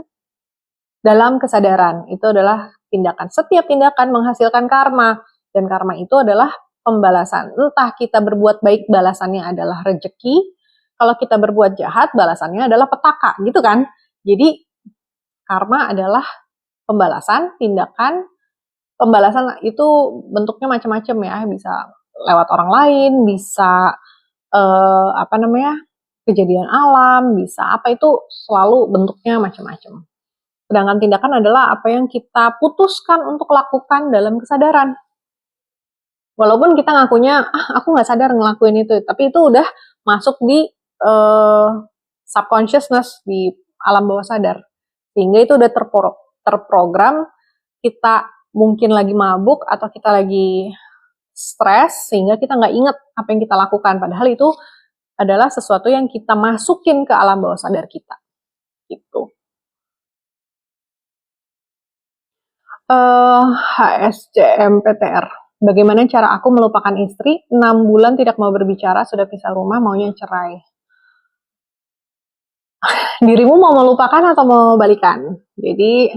dalam kesadaran. Itu adalah tindakan. Setiap tindakan menghasilkan karma. Dan karma itu adalah pembalasan. Entah kita berbuat baik, balasannya adalah rejeki. Kalau kita berbuat jahat, balasannya adalah petaka. Gitu kan? Jadi, karma adalah pembalasan, tindakan. Pembalasan itu bentuknya macam-macam ya. Bisa lewat orang lain, bisa kejadian alam, bisa apa, itu selalu bentuknya macam-macam. Sedangkan tindakan adalah apa yang kita putuskan untuk lakukan dalam kesadaran. Walaupun kita ngakunya, aku nggak sadar ngelakuin itu, tapi itu udah masuk di subconsciousness, di alam bawah sadar. Sehingga itu udah terprogram, kita mungkin lagi mabuk atau kita lagi stres, sehingga kita nggak inget apa yang kita lakukan. Padahal itu adalah sesuatu yang kita masukin ke alam bawah sadar kita. Gitu. HSCMPTR. Bagaimana cara aku melupakan istri? 6 bulan tidak mau berbicara, sudah pisah rumah, maunya cerai. Dirimu mau melupakan atau mau balikan? Jadi,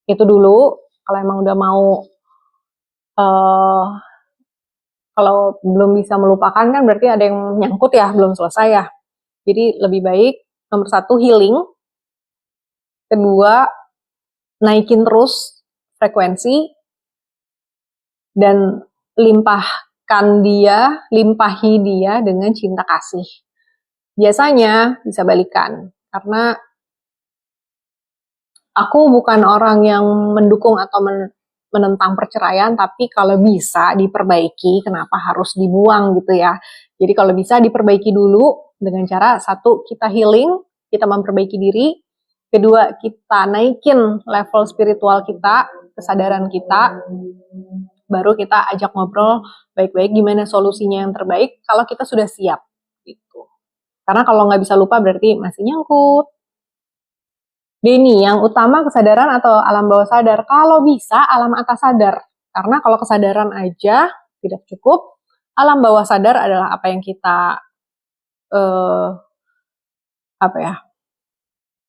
itu dulu. Kalau emang udah mau, kalau belum bisa melupakan kan berarti ada yang nyangkut ya, belum selesai ya. Jadi lebih baik, nomor 1, healing. Kedua, naikin terus frekuensi. Dan limpahi dia dengan cinta kasih. Biasanya bisa balikan, karena aku bukan orang yang mendukung atau menentang perceraian, tapi kalau bisa diperbaiki, kenapa harus dibuang gitu ya. Jadi kalau bisa diperbaiki dulu dengan cara, 1, kita healing, kita memperbaiki diri. Kedua, kita naikin level spiritual kita, kesadaran kita. Baru kita ajak ngobrol baik-baik gimana solusinya yang terbaik kalau kita sudah siap gitu. Karena kalau nggak bisa lupa berarti masih nyangkut. Denny, yang utama kesadaran atau alam bawah sadar? Kalau bisa alam atas sadar. Karena kalau kesadaran aja tidak cukup, alam bawah sadar adalah apa yang kita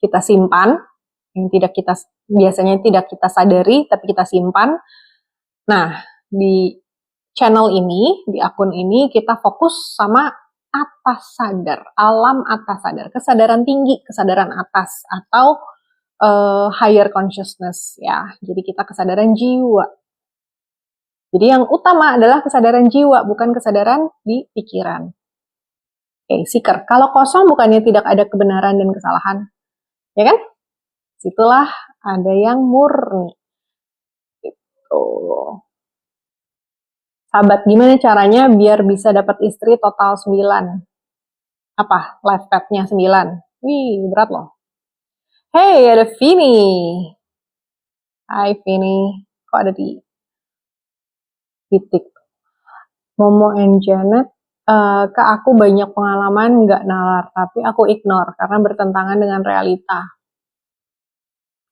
kita simpan, yang biasanya tidak kita sadari tapi kita simpan. Nah, di channel ini, di akun ini, kita fokus sama atas sadar, alam atas sadar, kesadaran tinggi, kesadaran atas, atau higher consciousness ya. Jadi kita kesadaran jiwa. Jadi yang utama adalah kesadaran jiwa, bukan kesadaran di pikiran. Oke, seeker. Kalau kosong bukannya tidak ada kebenaran dan kesalahan, ya kan? Situlah ada yang murni. Gitu. Sahabat, gimana caranya biar bisa dapat istri total 9? Apa? Life path-nya 9. Wih, berat loh. Hey, ada Vini. Hai Vini. Kok ada di titik? Momo and Janet Ke aku banyak pengalaman nggak nalar, tapi aku ignore karena bertentangan dengan realita.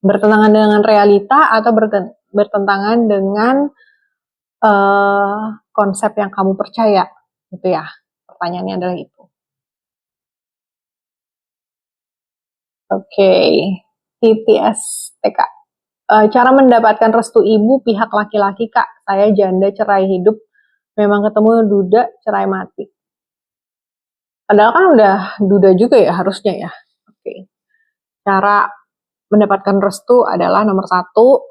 Bertentangan dengan realita atau bertentangan dengan konsep yang kamu percaya, gitu ya. Pertanyaannya adalah itu. Oke, TTS TK. Cara mendapatkan restu ibu pihak laki-laki, Kak. Saya janda cerai hidup, memang ketemu duda cerai mati. Padahal kan udah duda juga ya harusnya ya. Oke. Cara mendapatkan restu adalah nomor satu,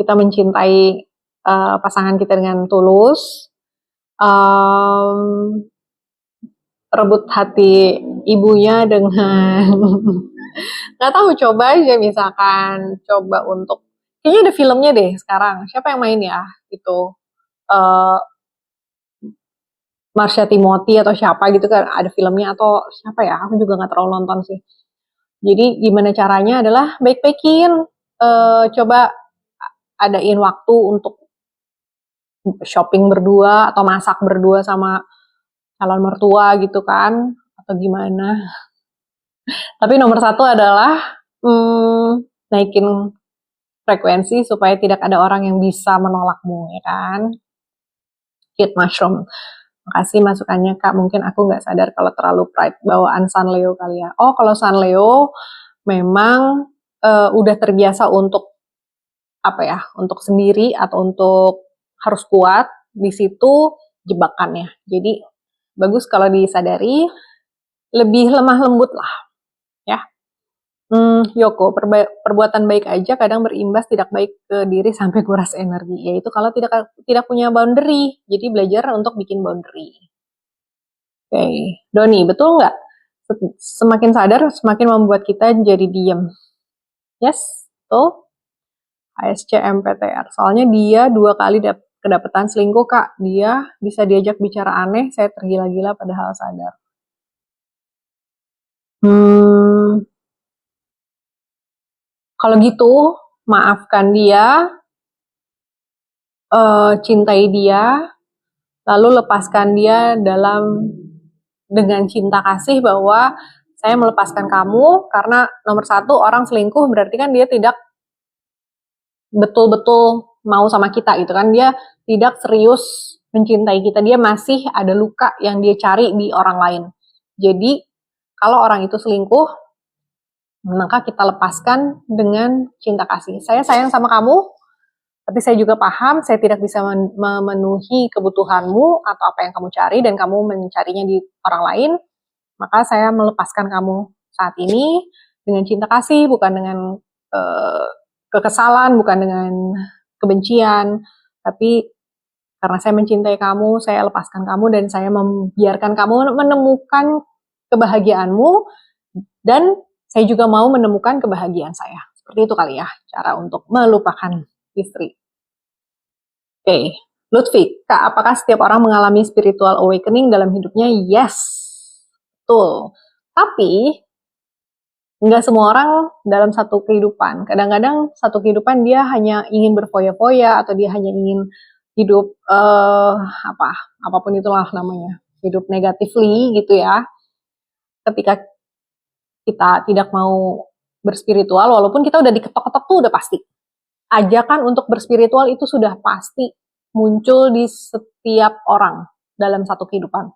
kita mencintai pasangan kita dengan tulus, rebut hati ibunya dengan nggak tahu, coba aja misalkan coba untuk, kayaknya ada filmnya deh sekarang, siapa yang main ya itu, uh, Marsha Timothy atau siapa gitu kan, ada filmnya atau siapa ya, aku juga nggak terlalu nonton sih. Jadi gimana caranya adalah baik-baikin, coba adain waktu untuk shopping berdua atau masak berdua sama calon mertua gitu kan, atau gimana. Tapi nomor satu adalah naikin frekuensi supaya tidak ada orang yang bisa menolakmu, ya kan. Kid Mushroom. Makasih masukannya, Kak. Mungkin aku nggak sadar kalau terlalu pride bawaan Sun Leo kali ya. Oh, kalau Sun Leo memang udah terbiasa untuk apa ya, untuk sendiri atau untuk harus kuat, di situ jebakannya. Jadi bagus kalau disadari, lebih lemah lembut lah, ya. Yoko, perbuatan baik aja kadang berimbas tidak baik ke diri sampai kuras energi. Yaitu kalau tidak punya boundary. Jadi belajar untuk bikin boundary. Oke, Doni, betul nggak? Semakin sadar, semakin membuat kita jadi diem. Yes, betul. ASCMPTR. Soalnya dia 2 kali kedapetan selingkuh, Kak. Dia bisa diajak bicara aneh, saya tergila-gila padahal sadar. Kalau gitu, maafkan dia, cintai dia, lalu lepaskan dia dengan cinta kasih bahwa saya melepaskan kamu karena nomor satu, orang selingkuh berarti kan dia tidak betul-betul mau sama kita gitu kan, dia tidak serius mencintai kita, dia masih ada luka yang dia cari di orang lain. Jadi kalau orang itu selingkuh, maka kita lepaskan dengan cinta kasih. Saya sayang sama kamu, tapi saya juga paham saya tidak bisa memenuhi kebutuhanmu atau apa yang kamu cari dan kamu mencarinya di orang lain, maka saya melepaskan kamu saat ini dengan cinta kasih, bukan dengan kekesalan, bukan dengan kebencian, tapi karena saya mencintai kamu, saya lepaskan kamu dan saya membiarkan kamu menemukan kebahagiaanmu dan saya juga mau menemukan kebahagiaan saya. Seperti itu kali ya, cara untuk melupakan istri. Oke, Lutfi, Kak, apakah setiap orang mengalami spiritual awakening dalam hidupnya? Yes, betul. Tapi nggak semua orang dalam satu kehidupan. Kadang-kadang satu kehidupan dia hanya ingin berfoya-foya atau dia hanya ingin hidup apapun itulah namanya, hidup negatively gitu ya. Ketika kita tidak mau berspiritual, walaupun kita udah diketok-ketok tuh udah pasti. Ajakan untuk berspiritual itu sudah pasti muncul di setiap orang dalam satu kehidupan.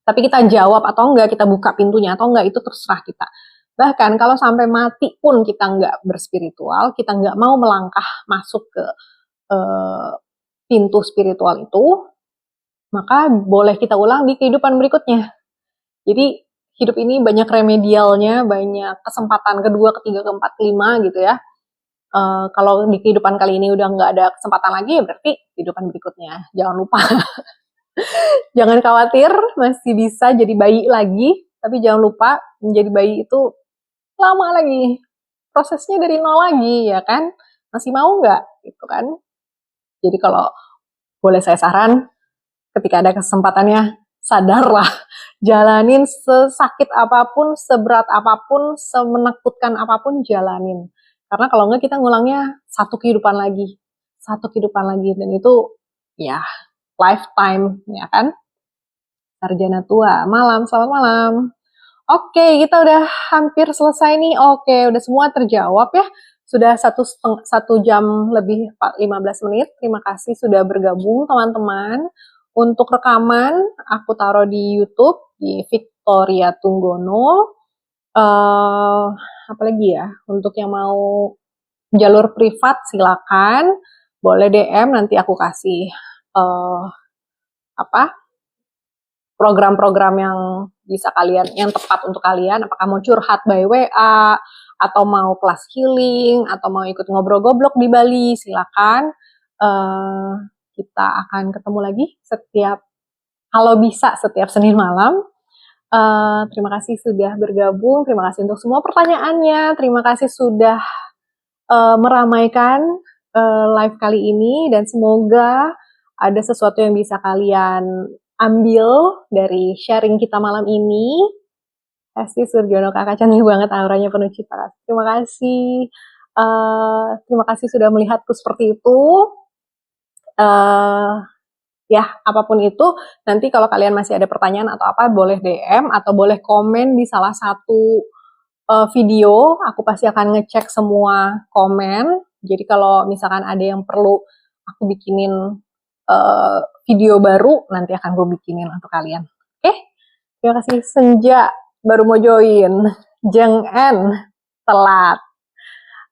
Tapi kita jawab atau enggak, kita buka pintunya atau enggak, itu terserah kita. Bahkan kalau sampai mati pun kita nggak berspiritual, kita nggak mau melangkah masuk ke pintu spiritual itu, maka boleh kita ulang di kehidupan berikutnya. Jadi hidup ini banyak remedialnya, banyak kesempatan kedua, ketiga, keempat, kelima gitu ya. Kalau di kehidupan kali ini udah nggak ada kesempatan lagi, ya berarti kehidupan berikutnya. Jangan lupa. Jangan khawatir, masih bisa jadi bayi lagi. Tapi jangan lupa, menjadi bayi itu lama lagi. Prosesnya dari nol lagi, ya kan? Masih mau nggak? Gitu kan? Jadi kalau boleh saya saran, ketika ada kesempatannya, sadarlah. Jalanin sesakit apapun, seberat apapun, semenakutkan apapun, jalanin. Karena kalau nggak kita ngulangnya satu kehidupan lagi. Dan itu ya lifetime, ya kan? Sarjana Tua. Malam, selamat malam. Oke, kita udah hampir selesai nih. Oke, udah semua terjawab ya. Sudah satu jam lebih 15 menit. Terima kasih sudah bergabung teman-teman. Untuk rekaman, aku taruh di YouTube, di Victoria Tunggono. Apalagi ya, untuk yang mau jalur privat silakan. Boleh DM, nanti aku kasih program-program yang bisa kalian, yang tepat untuk kalian. Apakah mau curhat by WA, atau mau kelas healing, atau mau ikut ngobrol-goblok di Bali, silakan. Kita akan ketemu lagi kalau bisa setiap Senin malam. Terima kasih sudah bergabung, terima kasih untuk semua pertanyaannya, terima kasih sudah meramaikan live kali ini, dan semoga ada sesuatu yang bisa kalian ambil dari sharing kita malam ini. Kasih Surjono, kakak cantik banget, auranya penuh cita. Terima kasih. Terima kasih sudah melihatku seperti itu. Ya, apapun itu, nanti kalau kalian masih ada pertanyaan atau apa, boleh DM atau boleh komen di salah satu video. Aku pasti akan ngecek semua komen. Jadi kalau misalkan ada yang perlu aku bikinin video baru, nanti akan gue bikinin untuk kalian. Oke? Terima kasih. Senja baru mau join. Jeng En telat.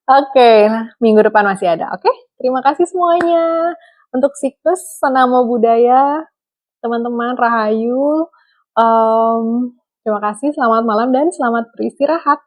Oke, minggu depan masih ada. Oke? Terima kasih semuanya. Untuk siklus Senamo Budaya, teman-teman, Rahayu. Terima kasih, selamat malam dan selamat beristirahat.